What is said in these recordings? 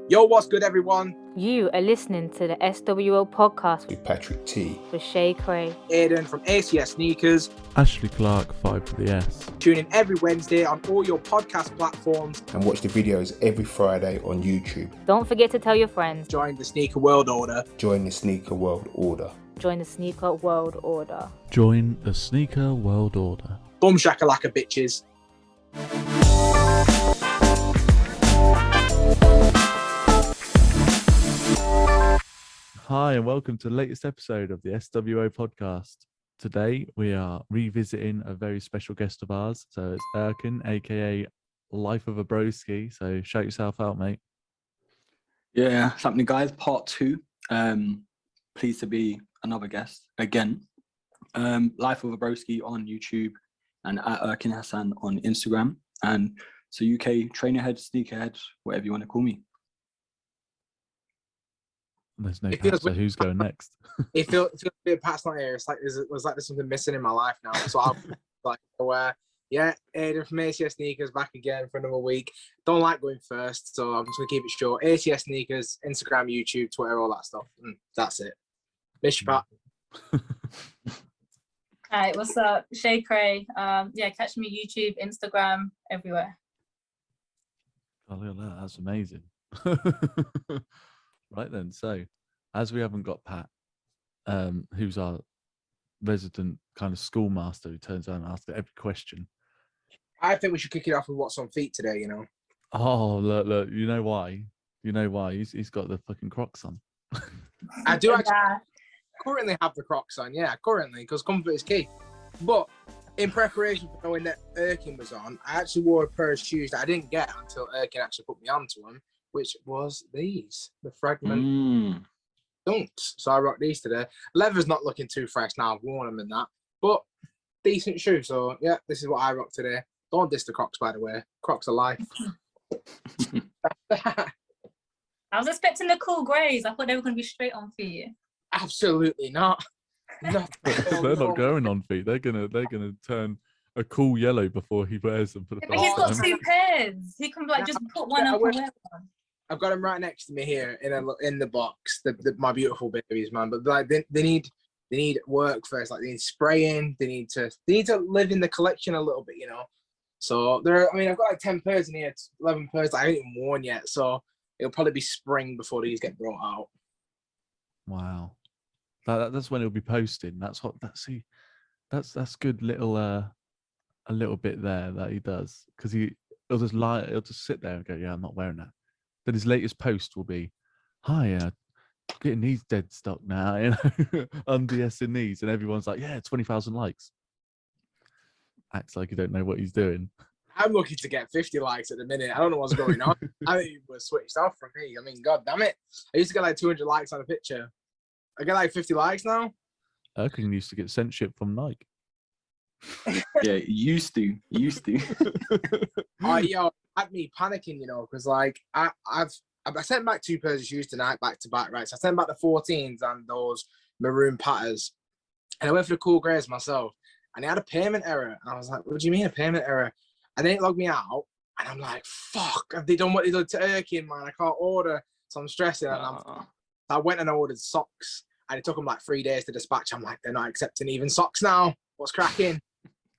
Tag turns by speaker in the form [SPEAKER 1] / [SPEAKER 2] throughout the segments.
[SPEAKER 1] Yo, what's good, everyone?
[SPEAKER 2] You are listening to the sWo podcast
[SPEAKER 3] with Patrick T.
[SPEAKER 2] with Shay Cray.
[SPEAKER 1] Aiden from ACS Sneakers.
[SPEAKER 4] Ashley Clark, 5 for the S.
[SPEAKER 1] Tune in every Wednesday on all your podcast platforms.
[SPEAKER 3] And watch the videos every Friday on YouTube.
[SPEAKER 2] Don't forget to tell your friends.
[SPEAKER 1] Join the Sneaker World Order.
[SPEAKER 3] Join the Sneaker World Order.
[SPEAKER 2] Join the Sneaker World Order.
[SPEAKER 4] Join the Sneaker World Order.
[SPEAKER 1] Boom shakalaka, bitches.
[SPEAKER 4] Hi, and welcome to the latest episode of the sWo podcast. Today, we are revisiting a very special guest of ours. So it's Erkin, aka Life of a Broski. So shout yourself out, mate.
[SPEAKER 5] Yeah, it's happening, guys. Part 2. Pleased to be another guest again. Life of a Broski on YouTube and at Erkin Hassan on Instagram. And so UK trainerhead, sneakerhead, whatever you want to call me.
[SPEAKER 4] There's no
[SPEAKER 1] It
[SPEAKER 4] Pat,
[SPEAKER 1] feels
[SPEAKER 4] so
[SPEAKER 1] like-
[SPEAKER 4] who's going next?
[SPEAKER 1] It feels a bit Pat's not here. It's like there's something missing in my life now. So I'm like, yeah, Aiden from ACS Sneakers back again for another week. Don't like going first, so I'm just gonna keep it short. ACS Sneakers, Instagram, YouTube, Twitter, all that stuff. That's it. Miss you, Pat.
[SPEAKER 6] Hi, what's up? Shay Cray. Catch me YouTube, Instagram, everywhere.
[SPEAKER 4] Oh, look at that. That's amazing. Right then, so as we haven't got Pat, who's our resident kind of schoolmaster who turns around and asks every question.
[SPEAKER 1] I think we should kick it off with what's on feet today. You know.
[SPEAKER 4] Oh, look, you know why? He's got the fucking Crocs on.
[SPEAKER 1] I do actually
[SPEAKER 6] Yeah.
[SPEAKER 1] currently have the Crocs on, currently, because comfort is key. But in preparation for knowing that Erkin was on, I actually wore a pair of shoes that I didn't get until Erkin actually put me onto them, which was these, the Fragment Dunks. So I rock these today. Leather's not looking too fresh now, I've worn them and that, but decent shoe. So yeah, this is what I rock today. Don't diss the Crocs, by the way. Crocs are life.
[SPEAKER 6] I was expecting the cool greys. I thought they were going to be straight on for you.
[SPEAKER 1] Absolutely not. Not
[SPEAKER 4] They're not going on feet. They're gonna turn a cool yellow before he wears them for the
[SPEAKER 6] Yeah, but
[SPEAKER 4] first
[SPEAKER 6] he's got
[SPEAKER 4] time.
[SPEAKER 6] 2 pairs. He can just put one up and wear one.
[SPEAKER 1] I've got them right next to me here in the box. My beautiful babies, man. But like they need work first. Like they need spraying. They need to live in the collection a little bit, you know. So I've got like 10 pairs in here, 11 pairs that I haven't even worn yet. So it'll probably be spring before these get brought out.
[SPEAKER 4] Wow, that's when it'll be posted. That's good little a little bit there that he does, because he'll just sit there and go, yeah, I'm not wearing that. Then his latest post will be, hi, getting these dead stock now, you know, undsing these, and everyone's like, yeah, 20,000 likes. Acts like you don't know what he's doing.
[SPEAKER 1] I'm looking to get 50 likes at the minute. I don't know what's going on. I think it was switched off from me. I mean, god damn it. I used to get like 200 likes on a picture. I get like 50 likes now.
[SPEAKER 4] Erkin used to get sent shit from Nike.
[SPEAKER 5] Yeah, used to.
[SPEAKER 1] Yo, had me panicking, you know, because like I sent back 2 pairs of shoes tonight, back to back, right? So I sent back the 14s and those maroon patters, and I went for the cool greys myself, and they had a payment error, and I was like, "What do you mean a payment error?" And then it logged me out, and I'm like, "Fuck! Have they done what they did to Erkin, man? I can't order." So I'm stressing, and I went and I ordered socks, and it took them like 3 days to dispatch. I'm like, they're not accepting even socks now. What's cracking?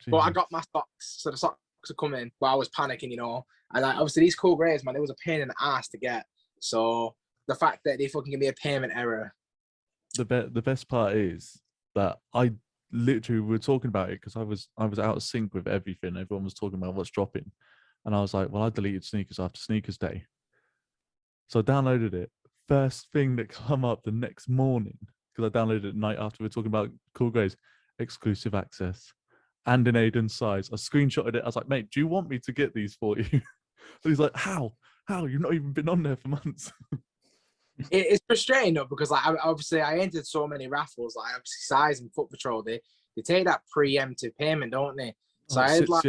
[SPEAKER 1] But I got my socks, so the socks are coming. But I was panicking, you know. And like, obviously these cool greys, man, it was a pain in the ass to get. So the fact that they fucking give me a payment error.
[SPEAKER 4] The best part is that I literally were talking about it because I was out of sync with everything. Everyone was talking about what's dropping, and I was like, well, I deleted sneakers after Sneakers Day, so I downloaded it. First thing that come up the next morning, because I downloaded it the night after we were talking about cool greys, exclusive access. And in Aiden's size. I screenshotted it. I was like, mate, do you want me to get these for you? So he's like, how? You've not even been on there for months.
[SPEAKER 1] It's frustrating though, because like I entered so many raffles, like obviously Size and Foot Patrol, they take that preemptive payment, don't they? So I had like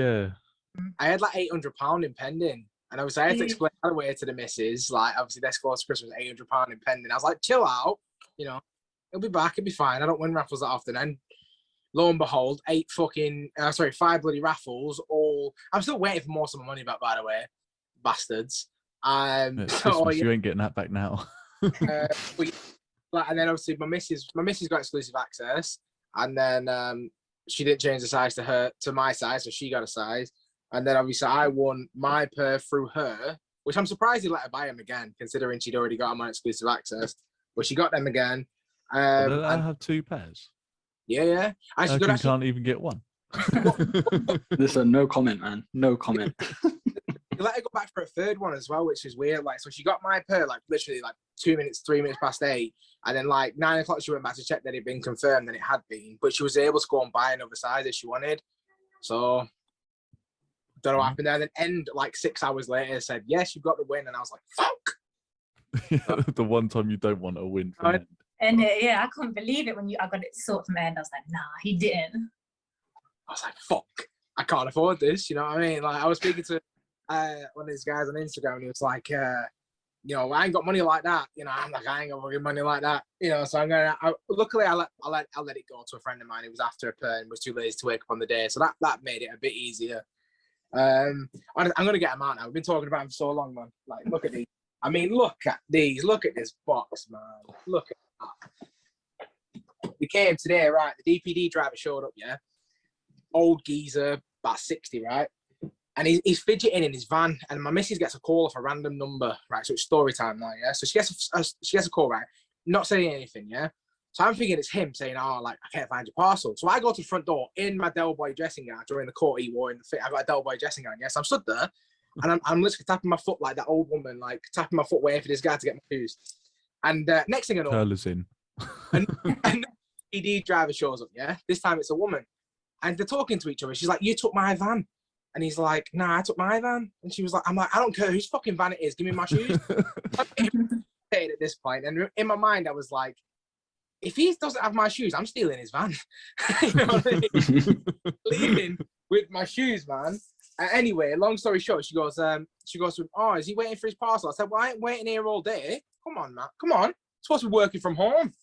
[SPEAKER 1] £800 in pending, and obviously I had to explain that away to the missus. Like obviously this goes to Christmas, £800 in pending. I was like, chill out, you know, it'll be back, it'll be fine. I don't win raffles that often, and lo and behold, 5 bloody raffles. I'm still waiting for most of my money back, by the way, bastards.
[SPEAKER 4] Yeah, it's
[SPEAKER 1] So
[SPEAKER 4] Christmas,
[SPEAKER 1] yeah,
[SPEAKER 4] you ain't getting that back now.
[SPEAKER 1] but, like, and then obviously my missus got exclusive access, and then she didn't change the size to my size, so she got a size. And then obviously I won my pair through her, which I'm surprised he let her buy them again, considering she'd already got them on exclusive access. But she got them again.
[SPEAKER 4] Did I
[SPEAKER 1] And
[SPEAKER 4] have 2 pairs?
[SPEAKER 1] yeah. And she
[SPEAKER 4] How
[SPEAKER 1] could
[SPEAKER 4] come you
[SPEAKER 1] actually,
[SPEAKER 4] can't even get one?
[SPEAKER 5] Listen, no comment, man. No comment.
[SPEAKER 1] he let her go back for a third one as well, which is weird. Like, so she got my pair like literally like 2 minutes, 3 minutes past 8. And then like 9 o'clock, she went back to check that it had been confirmed, and it had been. But she was able to go and buy another size if she wanted. So don't know what happened there. Then like 6 hours later said, yes, you got the win. And I was like, fuck.
[SPEAKER 4] The one time you don't want a win from it.
[SPEAKER 6] And yeah, I couldn't believe it when I got it sorted from Ed. I was like, nah, he didn't.
[SPEAKER 1] I was like, fuck, I can't afford this. You know what I mean? Like, I was speaking to one of these guys on Instagram, and he was like, you know, I ain't got money like that. You know, I'm like, I ain't got fucking money like that. You know, so luckily I let it go to a friend of mine who was after a pair and was too lazy to wake up on the day. So that made it a bit easier. I'm gonna get them out now. We've been talking about them for so long, man. Like, look at these. I mean, look at these. Look at this box, man. Look at that. We came today, right? The DPD driver showed up, yeah. Old geezer, about 60, right? And he's fidgeting in his van, and my missus gets a call off a random number, right? So it's story time now, yeah. So she gets a call, right? Not saying anything, yeah. So I'm thinking it's him saying, "Oh, like, I can't find your parcel." So I go to the front door in my Del Boy dressing gown during the court he wore in the fit. I got a Del Boy dressing gown, yes. I'm stood there, and I'm literally tapping my foot like that old woman, like tapping my foot waiting for this guy to get my shoes. And next thing I know,
[SPEAKER 4] Curlers in.
[SPEAKER 1] and DPD driver shows up, yeah. This time it's a woman, and they're talking to each other. She's like, "You took my van." And he's like, "Nah, I took my van." And she was like, "I'm like, I don't care whose fucking van it is. Give me my shoes." At this point, and in my mind, I was like, if he doesn't have my shoes, I'm stealing his van. You know what I mean? Leaving with my shoes, man. Anyway, long story short, she goes, "Oh, is he waiting for his parcel?" I said, "Well, I ain't waiting here all day. Come on, man. Come on. I'm supposed to be working from home."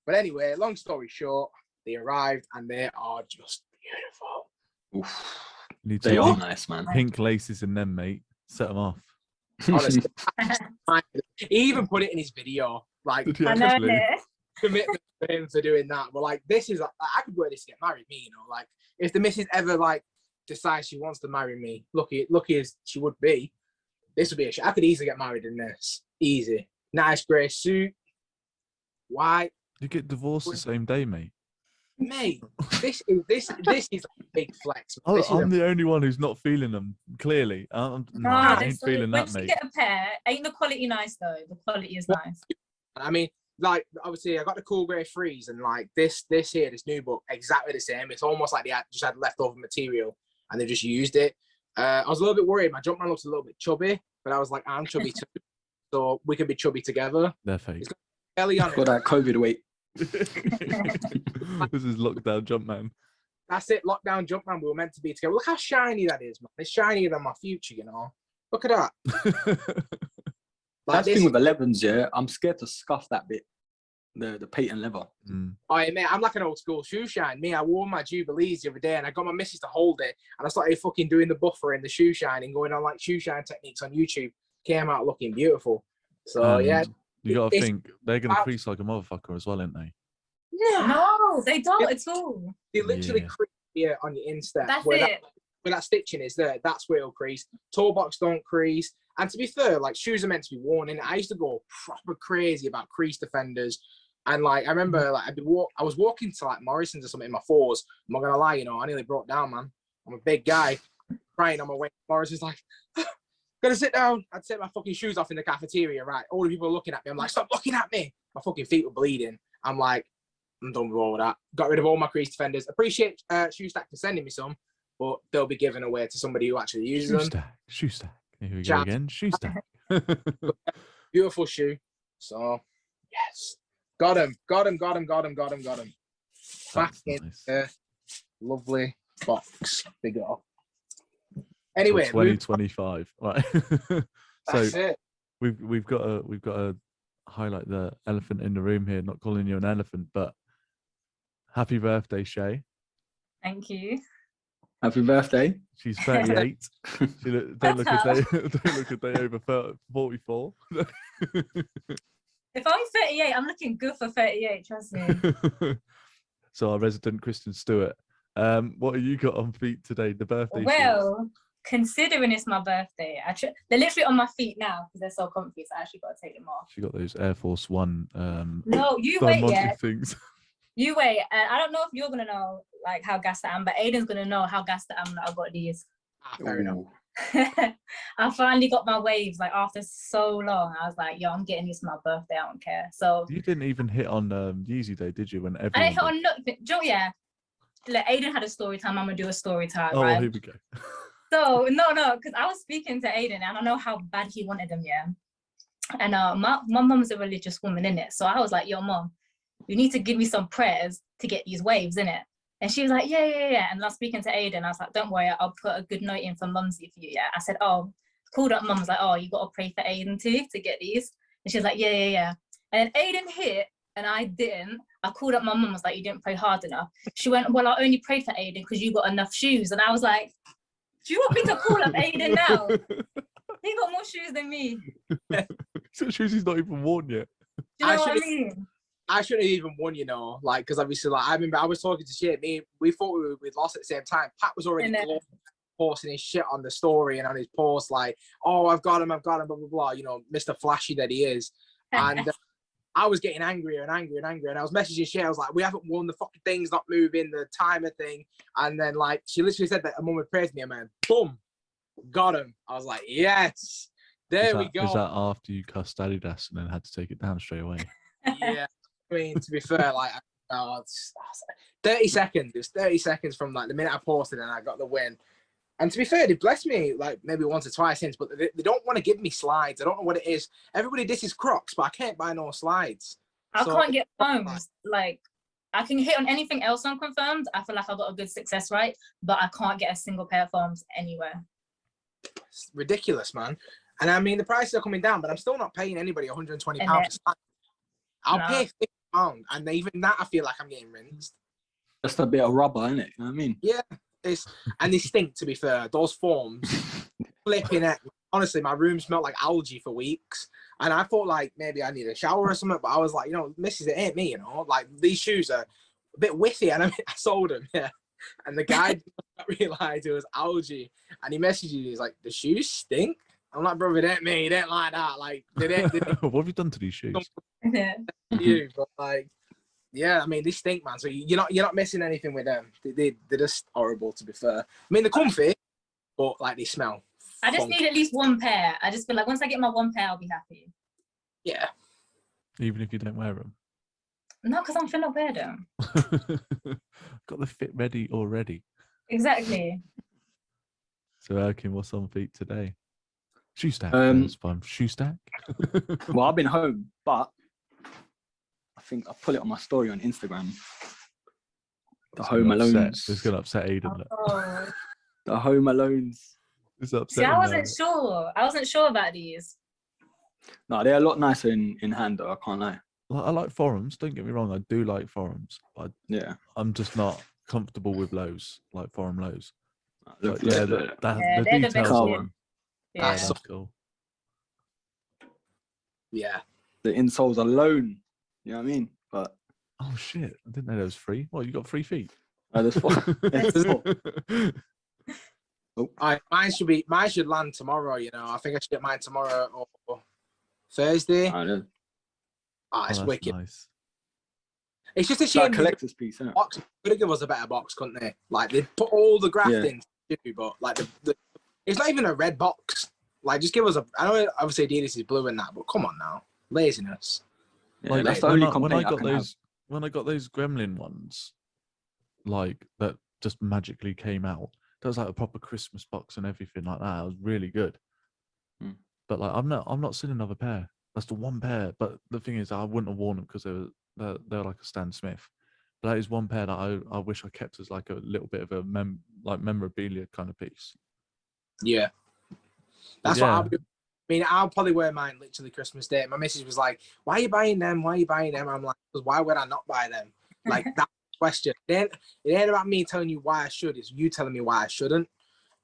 [SPEAKER 1] But anyway, long story short, they arrived and they are just beautiful.
[SPEAKER 5] Oof.
[SPEAKER 4] Need
[SPEAKER 5] They
[SPEAKER 4] to
[SPEAKER 5] are nice, man.
[SPEAKER 4] pink laces in them, mate. Set them off.
[SPEAKER 1] Honestly, he even put it in his video, like
[SPEAKER 4] Did you
[SPEAKER 6] I know.
[SPEAKER 4] actually?
[SPEAKER 6] Yeah.
[SPEAKER 1] commitment for him for doing that. But like, this is, I could wear this to get married. Me, you know, like if the missus ever like decides she wants to marry me, lucky as she would be, this would be I could easily get married in this. Easy, nice grey suit, white.
[SPEAKER 4] You get divorced the same day, mate.
[SPEAKER 1] Mate, this is a big flex.
[SPEAKER 4] I'm the only one who's not feeling them. Clearly, no, I ain't feeling that,
[SPEAKER 6] Once you
[SPEAKER 4] mate.
[SPEAKER 6] get a pair, ain't the quality nice though? The quality is nice.
[SPEAKER 1] I mean, like obviously, I got the cool grey freeze, and like this new book, exactly the same. It's almost like they just had leftover material and they just used it. I was a little bit worried. My Jumpman looks a little bit chubby, but I was like, I'm chubby too, so we can be chubby together.
[SPEAKER 4] They're fake.
[SPEAKER 1] It's got belly on
[SPEAKER 5] Got
[SPEAKER 1] it.
[SPEAKER 5] that COVID weight.
[SPEAKER 4] This is lockdown Jumpman.
[SPEAKER 1] That's it, lockdown Jumpman. We were meant to be together. Look how shiny that is, man. It's shinier than my future, you know. Look at that. Like
[SPEAKER 5] That's the thing with 11s, yeah. I'm scared to scuff that bit, the patent leather.
[SPEAKER 1] Oh, yeah, mate, I'm like an old school shoe shine. Me, I wore my Jubilees the other day, and I got my missus to hold it, and I started fucking doing the buffer and the shoe shine and going on like shoe shine techniques on YouTube. Came out looking beautiful. So yeah,
[SPEAKER 4] You gotta
[SPEAKER 1] it's-
[SPEAKER 4] think they're gonna crease like a motherfucker as well, aren't they?
[SPEAKER 6] No, they don't at all.
[SPEAKER 1] they literally
[SPEAKER 4] Yeah.
[SPEAKER 1] crease here on your instep.
[SPEAKER 6] That's
[SPEAKER 1] where
[SPEAKER 6] it.
[SPEAKER 1] where that stitching is there, that's where it'll crease. Toe box don't crease. And to be fair, like shoes are meant to be worn in. I used to go proper crazy about crease defenders. And like I remember like I was walking to like Morrison's or something in my fours. I'm not gonna lie, you know, I nearly broke down, man. I'm a big guy crying on my way. Morrison's like, gonna sit down. I'd take my fucking shoes off in the cafeteria, right? All the people are looking at me. I'm like, stop looking at me. My fucking feet were bleeding. I'm like, I'm done with all that. Got rid of all my crease defenders. Appreciate Shoe Stack for sending me some, but they'll be given away to somebody who actually uses them.
[SPEAKER 4] Shoe stack. Here we go
[SPEAKER 1] Chat.
[SPEAKER 4] again. Shoe stack.
[SPEAKER 1] Beautiful shoe. So, yes. Got him. Back
[SPEAKER 4] That's
[SPEAKER 1] in
[SPEAKER 4] nice.
[SPEAKER 1] the lovely box. Big up. Anyway,
[SPEAKER 4] 2025. Right.
[SPEAKER 1] that's
[SPEAKER 4] So
[SPEAKER 1] it.
[SPEAKER 4] we've got to highlight the elephant in the room here. Not calling you an elephant, but happy birthday, Shay.
[SPEAKER 6] Thank you.
[SPEAKER 5] Happy birthday.
[SPEAKER 4] She's 38. Don't look a day. Don't look a day over 44.
[SPEAKER 6] If I'm 38, I'm looking good for 38. Trust me.
[SPEAKER 4] So our resident Kristen Stewart. What have you got on feet today? The birthday shoes.
[SPEAKER 6] Well, considering it's my birthday, they're literally on my feet now because they're so comfy. So I actually got to take them off.
[SPEAKER 4] She got those Air Force One.
[SPEAKER 6] No, you wait,
[SPEAKER 4] Diamante things.
[SPEAKER 6] You wait. I don't know if you're gonna know like how gassed I am, but Aiden's gonna know how gassed I am that I got these.
[SPEAKER 1] Fair enough.
[SPEAKER 6] I finally got my waves like after so long. I was like, yo, I'm getting these for my birthday. I don't care. So
[SPEAKER 4] You didn't even hit on Yeezy Day, did you? When everyone
[SPEAKER 6] I didn't hit
[SPEAKER 4] did?
[SPEAKER 6] on nothing. Joe, yeah. Like, Aiden had a story time. I'm gonna do a story time,
[SPEAKER 4] Oh,
[SPEAKER 6] right?
[SPEAKER 4] here we go.
[SPEAKER 6] So no, because I was speaking to Aiden and I know how bad he wanted them, yeah. And my mum's a religious woman, innit? So I was like, yo, mom, you need to give me some prayers to get these waves, innit? And she was like, yeah. And I was speaking to Aiden. I was like, don't worry, I'll put a good note in for Mumsy for you, yeah. I said, called up mum, was like, oh, you got to pray for Aiden too to get these. And she was like, yeah. And then Aiden hit and I didn't. I called up my mum, was like, you didn't pray hard enough. She went, well, I only prayed for Aiden because you got enough shoes. And I was like, do you want me to call up Aiden now? He got more shoes than me.
[SPEAKER 4] So shoes he's not even worn yet.
[SPEAKER 6] Do you know what I mean?
[SPEAKER 1] I shouldn't have even won, you know, like, because obviously, like, I remember I was talking to shit. We thought we'd lost at the same time. Pat was already posting his shit on the story and on his post, like, oh, I've got him, blah, blah, blah, you know, Mr. Flashy that he is. And I was getting angrier and angrier and angrier. And I was messaging shit. I was like, we haven't won, the fucking thing's not moving, the timer thing. And then, like, she literally said that a mum would praise me, and man, boom, got him. I was like, yes, there we go.
[SPEAKER 4] Is that after you cussed Adidas and then had to take it down straight away?
[SPEAKER 1] Yeah. I mean, to be fair, like, it's 30 seconds. It's 30 seconds from like the minute I posted and I got the win. And to be fair, they blessed me like maybe once or twice since, but they don't want to give me slides. I don't know what it is. Everybody disses Crocs, but I can't buy no slides.
[SPEAKER 6] I can't get foams. Like, I can hit on anything else unconfirmed. I feel like I got a good success rate, but I can't get a single pair of foams anywhere.
[SPEAKER 1] It's ridiculous, man. And I mean, the prices are coming down, but I'm still not paying anybody £120 for slides. I'll pay £50, and even that I feel like I'm getting rinsed.
[SPEAKER 5] Just a bit of rubber, innit? You know what I mean?
[SPEAKER 1] Yeah, and they stink. To be fair, those foams, flipping it. Honestly, my room smelled like algae for weeks, and I thought like maybe I need a shower or something. But I was like, you know, Mrs. It ain't me, you know. Like these shoes are a bit whiffy, and I sold them, yeah. And the guy didn't realize it was algae, and he messaged me. He's like, the shoes stink. I'm like, bro, it ain't me. It ain't like that. Like, they
[SPEAKER 4] What have you done to these shoes?
[SPEAKER 6] Yeah.
[SPEAKER 1] You, but like, yeah, I mean, they stink, man. So you're not missing anything with them. They're just horrible, to be fair. I mean, they're comfy, but like they smell.
[SPEAKER 6] I just need at least one pair. I just feel like once I get my one pair, I'll be happy.
[SPEAKER 1] Yeah.
[SPEAKER 4] Even if you don't wear them.
[SPEAKER 6] No, because I'm finna wear them.
[SPEAKER 4] Got the fit ready already.
[SPEAKER 6] Exactly.
[SPEAKER 4] So, Erkin, what's on feet today? Shoe stack. That's fine. Shoe stack.
[SPEAKER 5] Well, I've been home, but I think I put it on my story on Instagram. The Home Alones.
[SPEAKER 4] It's gonna upset Aiden.
[SPEAKER 6] Oh.
[SPEAKER 5] The Home Alones.
[SPEAKER 4] It's upset.
[SPEAKER 6] See, I wasn't sure. I wasn't sure about these.
[SPEAKER 5] No, they're a lot nicer in hand, though. I can't lie.
[SPEAKER 4] I like forums. Don't get me wrong. I do like forums, but
[SPEAKER 5] Yeah.
[SPEAKER 4] I'm just not comfortable with lows, like forum lows.
[SPEAKER 5] Look,
[SPEAKER 4] But yeah,
[SPEAKER 5] look.
[SPEAKER 4] the
[SPEAKER 6] they're the
[SPEAKER 4] details
[SPEAKER 6] best
[SPEAKER 4] on
[SPEAKER 5] one.
[SPEAKER 4] them.
[SPEAKER 6] Yeah.
[SPEAKER 1] That's
[SPEAKER 4] That's cool.
[SPEAKER 1] Yeah.
[SPEAKER 5] The insoles alone. You know what I mean? But
[SPEAKER 4] Oh shit! I didn't know there was free. Well, you got 3 feet.
[SPEAKER 5] there's four. There's four.
[SPEAKER 1] Mine should land tomorrow. You know, I think I should get mine tomorrow or Thursday.
[SPEAKER 5] It's
[SPEAKER 1] It's
[SPEAKER 4] that's
[SPEAKER 1] wicked.
[SPEAKER 4] nice.
[SPEAKER 1] It's just a
[SPEAKER 5] that
[SPEAKER 1] shame.
[SPEAKER 5] collector's piece, isn't it?
[SPEAKER 1] Box could have given us a better box, couldn't they? Like they put all the grafting, but like it's not even a red box. Like just give us a. I know obviously Adidas is blue and that, but come on now, laziness.
[SPEAKER 5] Yeah,
[SPEAKER 4] Like
[SPEAKER 5] that's the
[SPEAKER 4] when
[SPEAKER 5] only
[SPEAKER 4] I
[SPEAKER 5] complaint
[SPEAKER 4] got
[SPEAKER 5] I can have.
[SPEAKER 4] when I got those Gremlin ones, like that just magically came out. That was like a proper Christmas box and everything like that. It was really good. But like I'm not seeing another pair. That's the one pair. But the thing is, I wouldn't have worn them because they're like a Stan Smith. But that is one pair that I wish I kept as like a little bit of a memorabilia kind of piece.
[SPEAKER 1] Yeah, that's
[SPEAKER 4] Yeah.
[SPEAKER 1] what I'll be. I mean, I'll probably wear mine literally Christmas Day. My missus was like, "Why are you buying them? Why are you buying them?" I'm like, "Because why would I not buy them? Like that question. It ain't about me telling you why I should. It's you telling me why I shouldn't.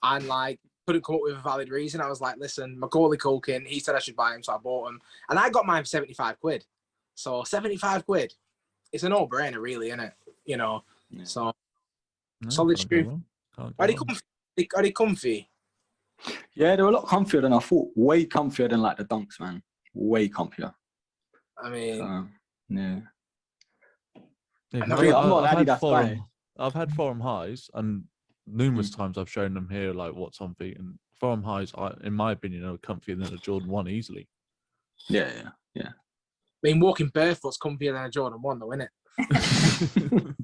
[SPEAKER 1] And like, couldn't come up with a valid reason. I was like, listen, Macaulay Culkin, he said I should buy him, so I bought him. And I got mine for 75 quid. So 75 quid. It's a no-brainer, really, isn't it? You know,
[SPEAKER 5] Yeah.
[SPEAKER 1] so
[SPEAKER 4] No,
[SPEAKER 1] solid
[SPEAKER 4] can't go
[SPEAKER 1] shoe.
[SPEAKER 4] wrong. Can't go
[SPEAKER 1] Are they
[SPEAKER 4] wrong.
[SPEAKER 1] comfy? Are they comfy?
[SPEAKER 5] Yeah, they're a lot comfier than I thought. Way comfier than like the Dunks, man. Way comfier.
[SPEAKER 1] I mean,
[SPEAKER 5] So, yeah.
[SPEAKER 4] Yeah,
[SPEAKER 1] I'm
[SPEAKER 4] 'cause
[SPEAKER 1] not really-
[SPEAKER 5] I'm not
[SPEAKER 4] I've
[SPEAKER 5] an
[SPEAKER 4] had
[SPEAKER 5] Adidas
[SPEAKER 4] forum,
[SPEAKER 5] guy.
[SPEAKER 4] I've had forum highs, and numerous times I've shown them here like what's on feet, and forum highs, in my opinion, are comfier than a Jordan 1 easily.
[SPEAKER 5] Yeah.
[SPEAKER 1] I mean, walking barefoot's comfier than a Jordan 1, though, isn't it?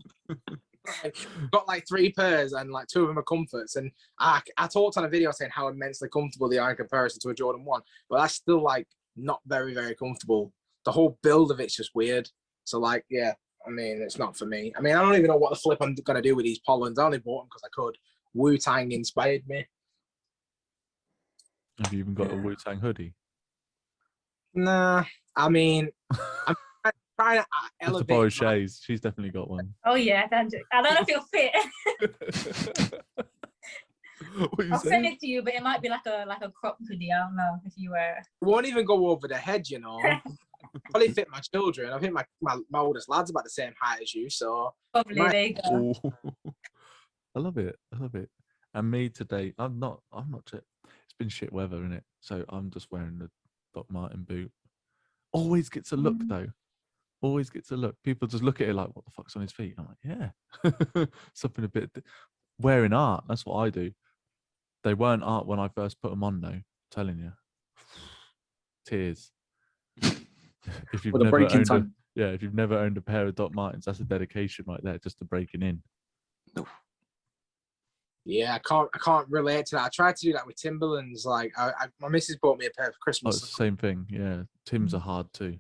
[SPEAKER 1] Got like 3 pairs and like 2 of them are comforts. And I talked on a video saying how immensely comfortable they are in comparison to a Jordan 1, but that's still like not very, very comfortable. The whole build of it's just weird. So like, yeah, I mean, it's not for me. I mean, I don't even know what the flip I'm going to do with these Pollens. I only bought them because I could. Wu-Tang inspired me.
[SPEAKER 4] Have you even got a
[SPEAKER 5] Yeah.
[SPEAKER 4] Wu-Tang hoodie?
[SPEAKER 1] Nah, I mean, I'm trying to
[SPEAKER 4] Just to
[SPEAKER 1] elevate.
[SPEAKER 4] borrow
[SPEAKER 1] my-
[SPEAKER 4] Shay's. She's definitely got one.
[SPEAKER 6] Oh yeah, Dandruff. I don't know if it'll fit.
[SPEAKER 4] What you
[SPEAKER 6] I'll send
[SPEAKER 4] saying?
[SPEAKER 6] it to you, but it might be like a crop hoodie. I don't know if you wear it.
[SPEAKER 1] It won't even go over the head, you know. Probably fit my children. I think my oldest lad's about the same height as you, so
[SPEAKER 6] Probably
[SPEAKER 1] Might-
[SPEAKER 6] there you go.
[SPEAKER 4] Oh. I love it. I love it. And me today, I'm not. It's been shit weather, innit? So I'm just wearing the Doc Martin boot. Always gets a look though. Always gets a look. People just look at it like, "What the fuck's on his feet?" I'm like, "Yeah, something a bit wearing art." That's what I do. They weren't art when I first put them on, though. I'm telling you, tears. If you've
[SPEAKER 5] For the
[SPEAKER 4] never
[SPEAKER 5] breaking
[SPEAKER 4] owned
[SPEAKER 5] time.
[SPEAKER 4] if you've never owned a pair of Doc Martens, that's a dedication right there, just to breaking in.
[SPEAKER 1] yeah, I can't relate to that. I tried to do that with Timberlands. Like, my missus bought me a pair for
[SPEAKER 4] Oh,
[SPEAKER 1] Christmas.
[SPEAKER 4] it's the same thing. Yeah, Tim's are hard too.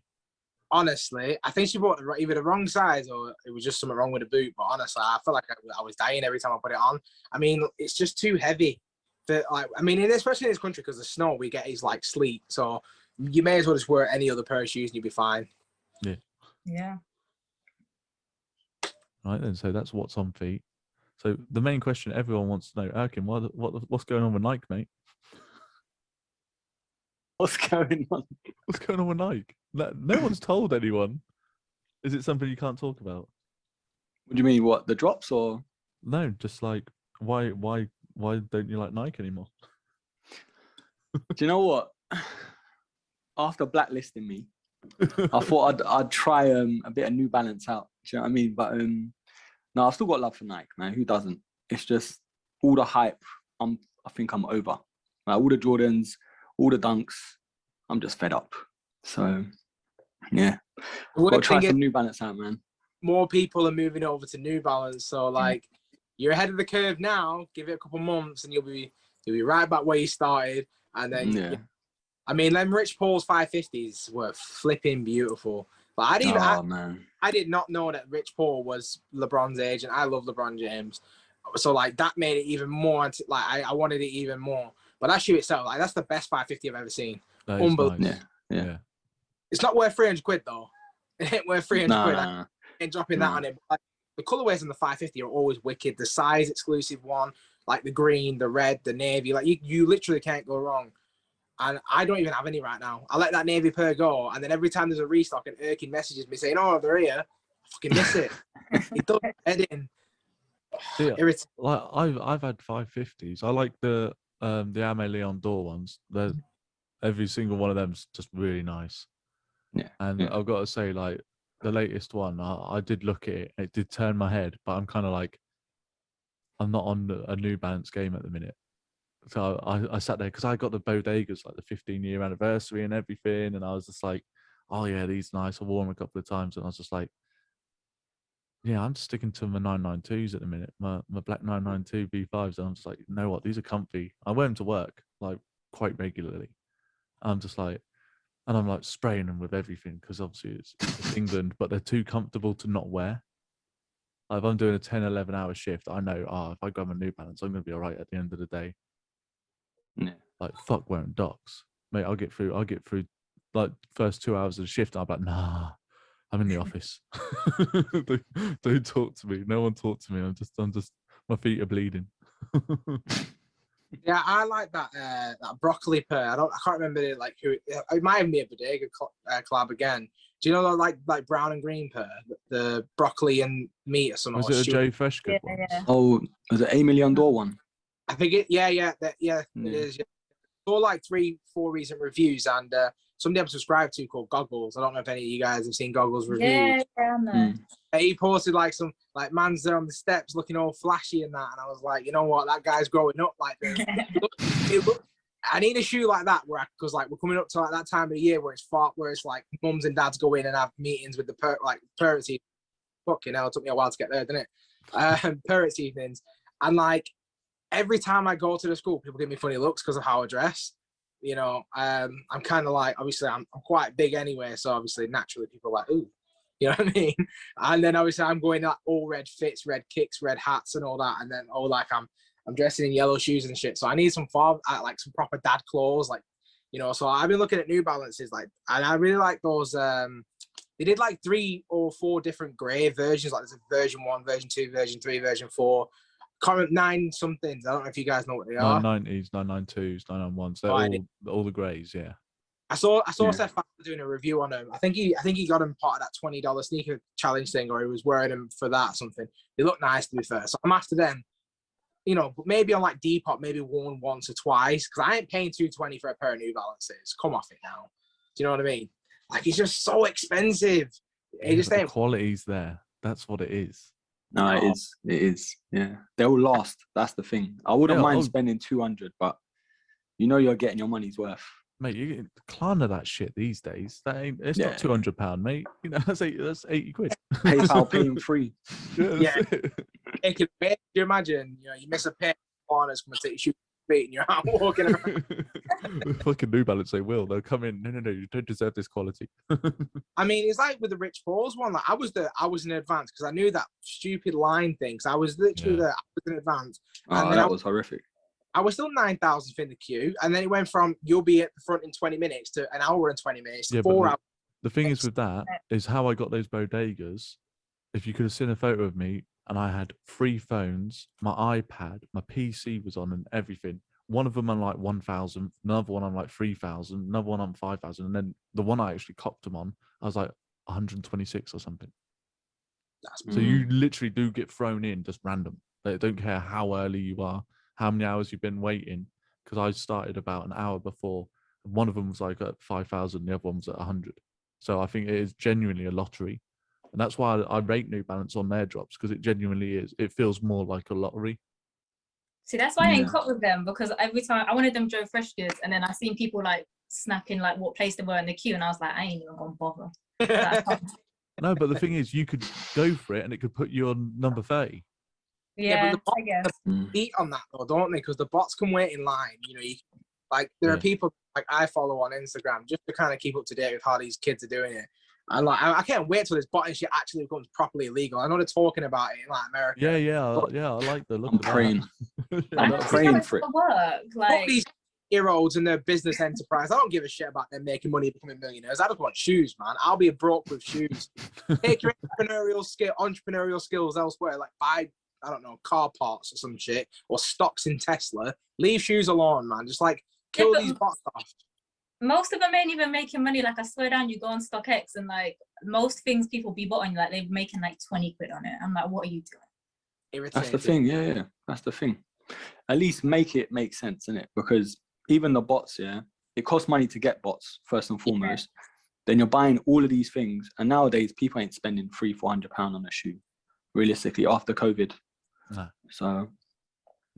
[SPEAKER 1] Honestly, I think she bought either the wrong size or it was just something wrong with the boot. But honestly, I felt like I was dying every time I put it on. I mean, it's just too heavy. I mean, especially in this country, because the snow we get is like sleet. So you may as well just wear any other pair of shoes and you'll be fine.
[SPEAKER 6] Yeah.
[SPEAKER 4] Right then, so that's what's on feet. So the main question everyone wants to know, Erkin, what's going on with Nike, mate?
[SPEAKER 5] What's going on?
[SPEAKER 4] What's going on with Nike? No one's told anyone. Is it something you can't talk about?
[SPEAKER 5] What do you mean? What, the drops or?
[SPEAKER 4] No, just like why don't you like Nike anymore?
[SPEAKER 5] Do you know what? After blacklisting me, I thought I'd try a bit of New Balance out. Do you know what I mean? But no, I've still got love for Nike, man. Who doesn't? It's just all the hype. I think I'm over. Like, all the Jordans, all the Dunks. I'm just fed up. So yeah,
[SPEAKER 1] The
[SPEAKER 5] got to
[SPEAKER 1] weird
[SPEAKER 5] try
[SPEAKER 1] thing is,
[SPEAKER 5] some New Balance out, man.
[SPEAKER 1] more people are moving over to New Balance. So like, you're ahead of the curve now. Give it a couple months and you'll be right back where you started. And then
[SPEAKER 5] Yeah.
[SPEAKER 1] I mean, them Rich Paul's 550s were flipping beautiful. But
[SPEAKER 5] Man.
[SPEAKER 1] I did not know that Rich Paul was LeBron's agent. I love LeBron James. So like that made it even more like I wanted it even more. But that shoe itself, like that's the best 550 I've ever seen.
[SPEAKER 4] That is
[SPEAKER 1] Unbelievable.
[SPEAKER 4] nice.
[SPEAKER 5] Yeah.
[SPEAKER 1] It's not worth 300 quid though. It ain't worth 300 quid.
[SPEAKER 5] Nah.
[SPEAKER 1] I ain't dropping that
[SPEAKER 5] Nah.
[SPEAKER 1] on it. Like, the colorways on the 550 are always wicked. The size exclusive one, like the green, the red, the navy, like you literally can't go wrong. And I don't even have any right now. I let that navy pair go, and then every time there's a restock, and Erkin messages me saying, "Oh, they're here," I fucking miss it. It does head in.
[SPEAKER 4] Yeah.
[SPEAKER 1] Irritating.
[SPEAKER 4] Like I've had 550s. I like the Ame Leon Dore ones. Every single one of them's just really nice.
[SPEAKER 5] Yeah.
[SPEAKER 4] And
[SPEAKER 5] Yeah.
[SPEAKER 4] I've got to say, like the latest one, I did look at it. It did turn my head, but I'm kind of like, I'm not on a New Balance game at the minute. So I sat there because I got the bodegas, like the 15-year anniversary and everything, and I was just like, oh yeah, these are nice. I wore them a couple of times, and I was just like, yeah, I'm just sticking to my 992s at the minute, my black 992 B5s, and I'm just like, you know what, these are comfy. I wear them to work like quite regularly. I'm just like, and I'm like spraying them with everything because obviously it's England, but they're too comfortable to not wear. Like, if I'm doing a 10, 11 hour shift, I know, if I grab my New Balance, I'm going to be all right at the end of the day.
[SPEAKER 5] Yeah.
[SPEAKER 4] Like, fuck wearing docs. Mate, I'll get through like first 2 hours of the shift. I'm like, nah, I'm in the office. Don't talk to me. No one talk to me. I'm just. My feet are bleeding.
[SPEAKER 1] Yeah, I like that that broccoli pair. I can't remember like who. It might have been a Bodega collab again. Do you know the like brown and green pair, the broccoli and meat or something?
[SPEAKER 4] Was it a J Fresh good one?
[SPEAKER 6] Yeah.
[SPEAKER 5] Oh, was it $8 million one?
[SPEAKER 1] I think it. Yeah, it is. Yeah. Saw like 3-4 recent reviews, and somebody I'm subscribed to called Goggles. I don't know if any of you guys have seen Goggles reviews.
[SPEAKER 6] Yeah, no.
[SPEAKER 1] He posted like some like man's there on the steps looking all flashy and that, and I was like, you know what, that guy's growing up. Like, I need a shoe like that, because like we're coming up to like that time of the year where it's like mums and dads go in and have meetings with the parents. Fucking hell, it took me a while to get there, didn't it? Parents evenings, and like every time I go to the school, people give me funny looks because of how I dress. You know, I'm kind of like, obviously I'm quite big anyway, so obviously naturally people are like, ooh, you know what I mean? And then obviously I'm going like all red fits, red kicks, red hats and all that, and then like I'm dressing in yellow shoes and shit. So I need some like some proper dad clothes, like, you know. So I've been looking at New Balances, like, and I really like those. They did like 3 or 4 different grey versions. Like there's a version 1, version 2, version 3, version 4. Current 9 somethings. I don't know if you guys know what they are.
[SPEAKER 4] 990s, 992s, 991s. They're all the greys, yeah.
[SPEAKER 1] I saw Seth doing a review on them. I think he got him part of that $20 sneaker challenge thing, or he was wearing them for that or something. They look nice, to be fair. So I'm after them. You know, but maybe on like Depop, maybe worn once or twice, because I ain't paying $220 for a pair of New Balances. Come off it now. Do you know what I mean? Like, it's just so expensive. It just ain't.
[SPEAKER 4] The quality's there. That's what it is.
[SPEAKER 5] No, it is. It is. Yeah, they'll last. That's the thing. I wouldn't mind spending 200, but you know you're getting your money's worth.
[SPEAKER 4] Mate, you get Klarna that shit these days. It's not £200, mate. You know, that's 80 quid.
[SPEAKER 5] PayPal paying free.
[SPEAKER 1] Yeah. Can you imagine? You know, you miss a pair of Klarna's come and take your shoes feet and you're out walking around.
[SPEAKER 4] Fucking New Balance, they will. They'll come in. No, you don't deserve this quality.
[SPEAKER 1] I mean, it's like with the Rich Paul's one. Like I was in advance because I knew that stupid line thing. So I was literally there. I was in advance.
[SPEAKER 5] Oh, that was horrific.
[SPEAKER 1] I was still 9,000th in the queue, and then it went from you'll be at the front in 20 minutes to an hour and 20 minutes to 4 hours.
[SPEAKER 4] The thing is with that is how I got those bodegas. If you could have seen a photo of me, and I had 3 phones, my iPad, my PC was on, and everything. One of them on like 1,000, another one on like 3,000, another one on 5,000, and then the one I actually copped them on, I was like 126 or something. So you literally do get thrown in just random. They don't care how early you are, how many hours you've been waiting, because I started about an hour before. One of them was like at 5,000, the other one was at 100. So I think it is genuinely a lottery. And that's why I rate New Balance on their drops, because it genuinely is. It feels more like a lottery.
[SPEAKER 6] See, that's why I ain't caught with them, because every time I wanted them Joe Fresh goods, and then I seen people like snapping like what place they were in the queue, and I was like, I ain't even gonna bother.
[SPEAKER 4] No, but the thing is, you could go for it, and it could put you on number 30.
[SPEAKER 6] Yeah,
[SPEAKER 1] but
[SPEAKER 6] I guess.
[SPEAKER 1] Beat on that though, don't they? Because the bots can wait in line. You know, like there are people like I follow on Instagram just to kind of keep up to date with how these kids are doing it. And like I can't wait till this bot and shit actually becomes properly illegal. I know they're talking about it in like America.
[SPEAKER 4] Yeah. I like the look.
[SPEAKER 5] I'm praying.
[SPEAKER 6] I'm praying for it. Work. Like
[SPEAKER 1] these year-olds and their business enterprise. I don't give a shit about them making money, becoming millionaires. I just want shoes, man. I'll be broke with shoes. Take your entrepreneurial skills elsewhere. Like buy, I don't know, car parts or some shit, or stocks in Tesla. Leave shoes alone, man. Just like kill these bots off.
[SPEAKER 6] Most of them ain't even making money. Like I swear down, you go on StockX and like most things people be buying, like they're making like 20 quid on it. I'm like, what are you doing?
[SPEAKER 1] Irritating.
[SPEAKER 5] That's the thing, yeah. That's the thing. At least make it make sense, innit? Because even the bots, it costs money to get bots, first and foremost. Then you're buying all of these things, and nowadays people ain't spending £300-400 on a shoe, realistically, after COVID.
[SPEAKER 4] No.
[SPEAKER 5] So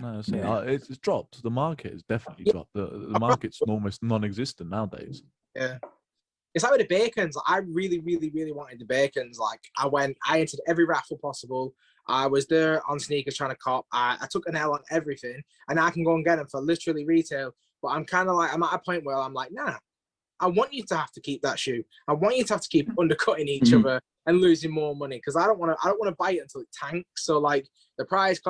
[SPEAKER 4] no, it's dropped. The market has definitely dropped. The market's almost non-existent nowadays.
[SPEAKER 1] Yeah. It's like with the bacons. Like, I really, really, really wanted the bacons. Like I entered every raffle possible. I was there on sneakers trying to cop. I took an L on everything, and now I can go and get them for literally retail. But I'm kind of like, I'm at a point where I'm like, nah, I want you to have to keep that shoe. I want you to have to keep undercutting each other and losing more money, because I don't want to buy it until it tanks. So like the price,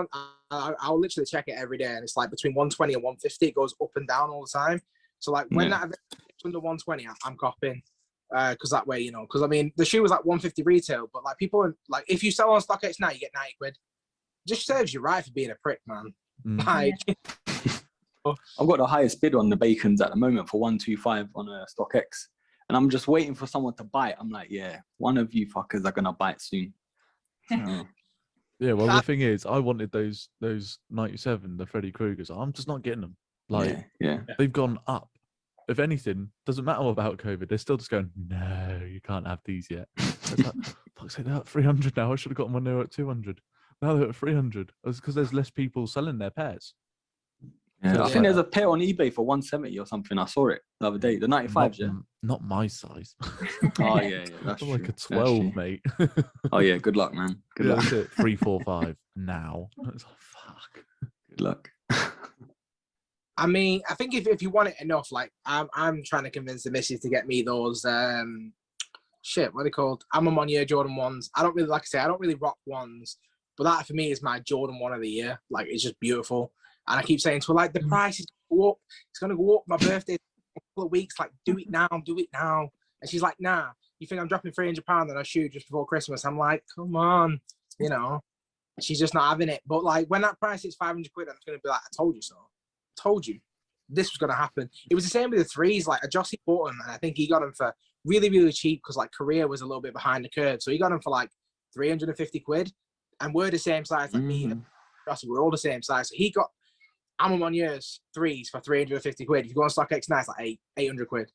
[SPEAKER 1] I'll literally check it every day, and it's like between 120 and 150. It goes up and down all the time. So like when that event under 120, I'm copying. because that way, because I mean, the shoe was like 150 retail, but like people, like if you sell on StockX now, you get 90 quid. Just serves you right for being a prick, man. Like,
[SPEAKER 5] I've got the highest bid on the bacons at the moment for 125 on a StockX, and I'm just waiting for someone to bite. I'm like, yeah, one of you fuckers are gonna bite soon.
[SPEAKER 4] Yeah, well, the thing is, I wanted those 97, the Freddy Kruegers. I'm just not getting them. Like,
[SPEAKER 5] yeah.
[SPEAKER 4] they've gone up. If anything, doesn't matter about COVID. They're still just going, no, you can't have these yet. It's like, fuck's sake, they're at 300 now. I should have got them when they were at 200. Now they're at 300. It's because there's less people selling their pairs.
[SPEAKER 5] Yeah, I think there's a pair on eBay for 170 or something. I saw it the other day. The 95s,
[SPEAKER 4] Not my size.
[SPEAKER 5] Oh yeah, that's
[SPEAKER 4] I'm like
[SPEAKER 5] true.
[SPEAKER 4] a 12, mate.
[SPEAKER 5] Oh yeah, good luck, man. Good luck.
[SPEAKER 4] That's it. 3, 4, 5 now. It's like, fuck.
[SPEAKER 5] Good luck.
[SPEAKER 1] I mean, I think if you want it enough, like I'm trying to convince the missus to get me those what are they called? I'm a Monnier Jordan 1s. I don't really rock ones, but that for me is my Jordan 1 of the year. Like, it's just beautiful. And I keep saying to her, like, the price is going to go up. It's going to go up. My birthday in a couple of weeks. Like, do it now. And she's like, nah, you think I'm dropping £300 on a shoe just before Christmas? I'm like, come on, She's just not having it. But, like, when that price is 500 quid, I'm just going to be like, I told you so. Told you. This was going to happen. It was the same with the threes. Like, a Jossie bought them, and I think he got them for really, really cheap because, like, Korea was a little bit behind the curve. So he got them for, like, 350 quid. And we're the same size, like me and Jossie, we're all the same size. So he got I'm on years threes for 350 quid. If you go on StockX now, it's like 800 quid.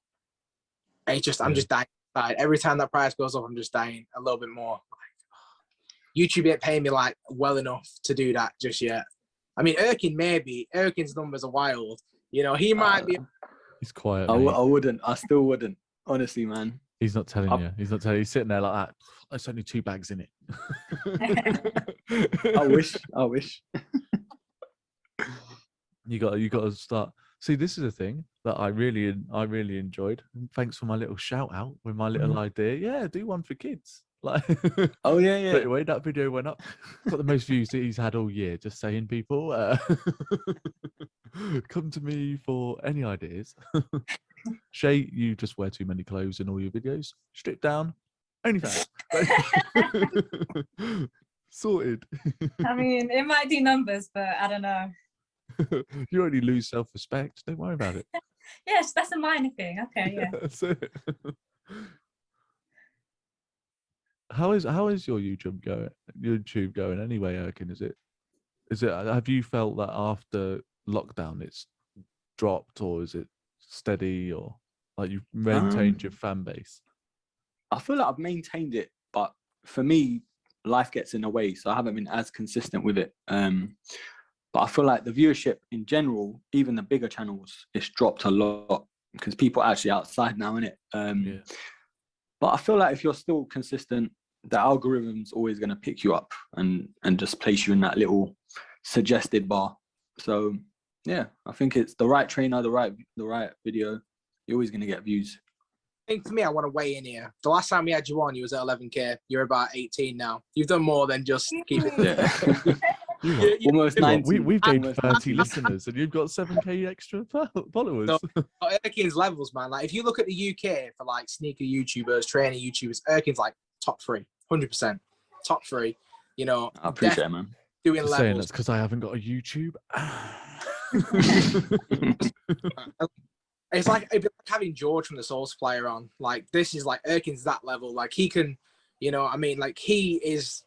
[SPEAKER 1] I'm just dying. Every time that price goes up, I'm just dying a little bit more. YouTube ain't paying me like well enough to do that just yet. I mean, Erkin maybe. Erkin's numbers are wild. He might be.
[SPEAKER 4] He's quiet.
[SPEAKER 5] I wouldn't. I still wouldn't. Honestly, man.
[SPEAKER 4] He's not telling you. He's not telling you. He's sitting there like that. There's only 2 bags in it.
[SPEAKER 5] I wish.
[SPEAKER 4] You got to start. See, this is a thing that I really enjoyed. And thanks for my little shout out with my little idea. Yeah, do one for kids. Like,
[SPEAKER 5] oh yeah.
[SPEAKER 4] Straight away, that video went up. Got the most views that he's had all year. Just saying, people, come to me for any ideas. Shay, you just wear too many clothes in all your videos. Strip down, OnlyFans. Sorted.
[SPEAKER 6] I mean, it might do numbers, but I don't know.
[SPEAKER 4] You only lose self-respect. Don't worry about it.
[SPEAKER 6] Yes, that's a minor thing. Okay, yeah.
[SPEAKER 4] That's it. How is your YouTube going anyway, Erkin? Is it have you felt that after lockdown it's dropped, or is it steady, or like you've maintained your fan base?
[SPEAKER 5] I feel like I've maintained it, but for me, life gets in the way, so I haven't been as consistent with it. But I feel like the viewership in general, even the bigger channels, it's dropped a lot because people are actually outside now, innit? But I feel like if you're still consistent, the algorithm's always going to pick you up and just place you in that little suggested bar. So yeah, I think it's the right trainer, the right video. You're always going to get views.
[SPEAKER 1] I think for me, I want to weigh in here. The last time we had you on, you was at 11K. You're about 18 now. You've done more than just keep it.
[SPEAKER 5] Yeah. Almost 90.
[SPEAKER 4] We've gained 30 listeners and you've got 7K extra followers.
[SPEAKER 1] So, Erkin's levels, man. Like, if you look at the UK for like sneaker YouTubers, training YouTubers, Erkin's like top 3, 100%. Top 3.
[SPEAKER 5] I appreciate it, man.
[SPEAKER 1] Doing
[SPEAKER 4] Just
[SPEAKER 1] levels.
[SPEAKER 4] saying that's because I haven't got a YouTube.
[SPEAKER 1] It's like having George from the Soul Supplier on. Like, this is like Erkin's that level. Like, he can, like, he is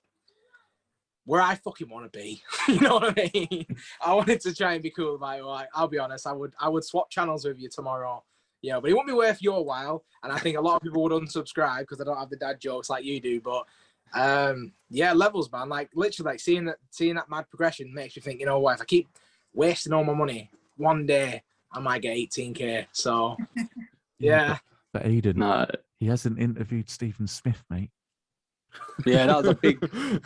[SPEAKER 1] where I fucking want to be. You know what I mean? I wanted to try and be cool about it. Like, I'll be honest, I would swap channels with you tomorrow. But it won't be worth your while. And I think a lot of people would unsubscribe because I don't have the dad jokes like you do. But levels, man. Like, literally, like seeing that mad progression makes you think, what, if I keep wasting all my money, one day I might get 18K. So yeah.
[SPEAKER 4] But Aiden, he hasn't interviewed Stephen Smith, mate.
[SPEAKER 5] Yeah, that was a big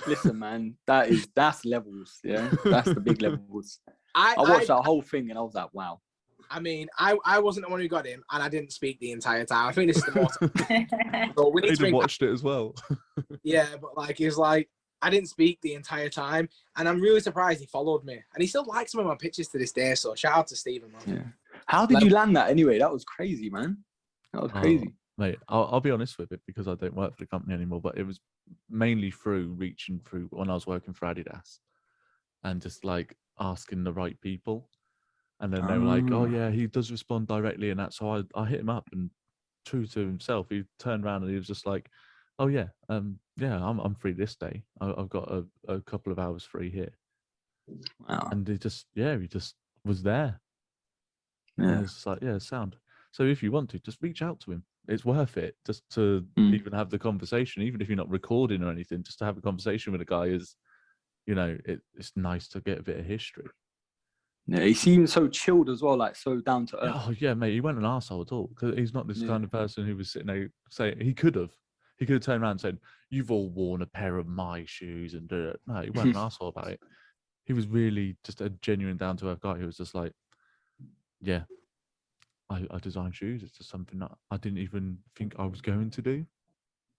[SPEAKER 5] listen, man. That's levels. Yeah, that's the big levels. I watched that whole thing and I was like, wow.
[SPEAKER 1] I mean, I wasn't the one who got him, and I didn't speak the entire time. I think this is the most. So we need to
[SPEAKER 4] watched it as well.
[SPEAKER 1] Yeah, but like he was like, I didn't speak the entire time, and I'm really surprised he followed me, and he still likes some of my pictures to this day. So shout out to Stephen, man.
[SPEAKER 5] Yeah. How did you land that anyway? That was crazy, man. That was crazy.
[SPEAKER 4] Mate, I'll be honest with it because I don't work for the company anymore, but it was mainly through reaching through when I was working for Adidas and just like asking the right people. And then they were like, oh, yeah, he does respond directly. And that's so I hit him up, and true to himself, he turned around and he was just like, oh, yeah, I'm free this day. I've got a couple of hours free here.
[SPEAKER 5] Wow.
[SPEAKER 4] And he just was there.
[SPEAKER 5] Yeah.
[SPEAKER 4] And it's just like, yeah, sound. So if you want to, just reach out to him. It's worth it just to even have the conversation, even if you're not recording or anything, just to have a conversation with a guy is, you know, it's nice to get a bit of history.
[SPEAKER 5] Yeah, he seems so chilled as well, like so down to earth.
[SPEAKER 4] Oh yeah, mate, he wasn't an arsehole at all. Because he's not this kind of person who was sitting there saying he could have turned around and said, "You've all worn a pair of my shoes," and do it. No, he wasn't an arsehole about it. He was really just a genuine down to earth guy who was just like, yeah, I design shoes. It's just something that I didn't even think I was going to do.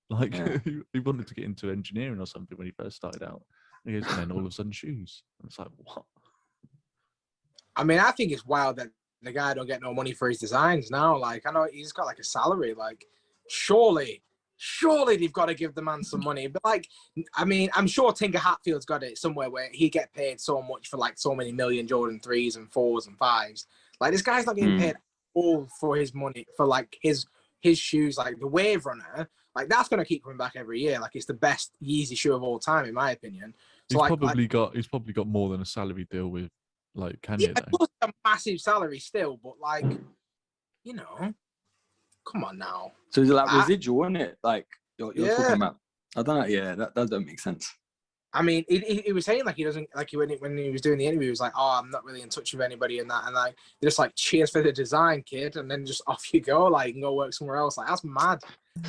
[SPEAKER 4] Like he wanted to get into engineering or something when he first started out. And he goes, and then all of a sudden shoes. And it's like, what?
[SPEAKER 1] I mean, I think it's wild that the guy don't get no money for his designs now. Like, I know he's got like a salary. Like, surely they've got to give the man some money. But like, I mean, I'm sure Tinker Hatfield's got it somewhere where he get paid so much for like so many million Jordan 3s and 4s and 5s. Like, this guy's not getting paid all for his money for like his shoes. Like the Wave Runner, like that's gonna keep coming back every year. Like, it's the best Yeezy shoe of all time, in my opinion. So
[SPEAKER 4] he's probably got more than a salary deal with like Kanye.
[SPEAKER 1] Yeah, plus a massive salary still, but like, you know, come on now.
[SPEAKER 5] So is it like residual, isn't it? Like you're talking about? I don't know. Yeah, that doesn't make sense.
[SPEAKER 1] I mean, he was saying like he doesn't like when he was doing the interview, he was like, "Oh, I'm not really in touch with anybody," and that, and like just like cheers for the design, kid, and then just off you go, like you can go work somewhere else. Like that's mad.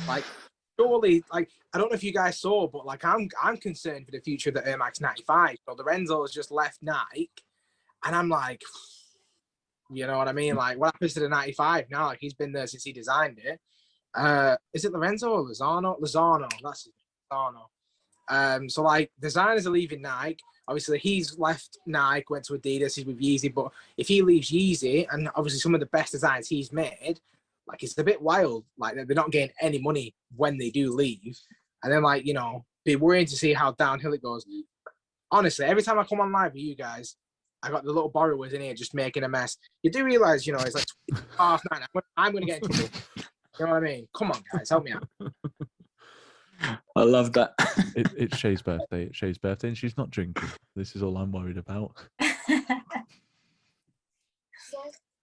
[SPEAKER 1] Like surely, like I don't know if you guys saw, but like I'm concerned for the future of the Air Max 95. So Lorenzo has just left Nike, and I'm like, you know what I mean? Like what happens to the 95 now? Like he's been there since he designed it. Is it Lorenzo or Lozano? Lozano, that's it, Lozano. So like designers are leaving Nike. Obviously he's left Nike, went to Adidas, he's with Yeezy, but if he leaves Yeezy and obviously some of the best designs he's made, like it's a bit wild. Like they're not getting any money when they do leave. And then like, you know, be worrying to see how downhill it goes. Honestly, every time I come on live with you guys, I got the little borrowers in here just making a mess. You do realize, you know, it's like 9:30. I'm gonna get in trouble. You know what I mean? Come on, guys, help me out.
[SPEAKER 5] I love that.
[SPEAKER 4] It's Shay's birthday. It's Shay's birthday, and she's not drinking. This is all I'm worried about.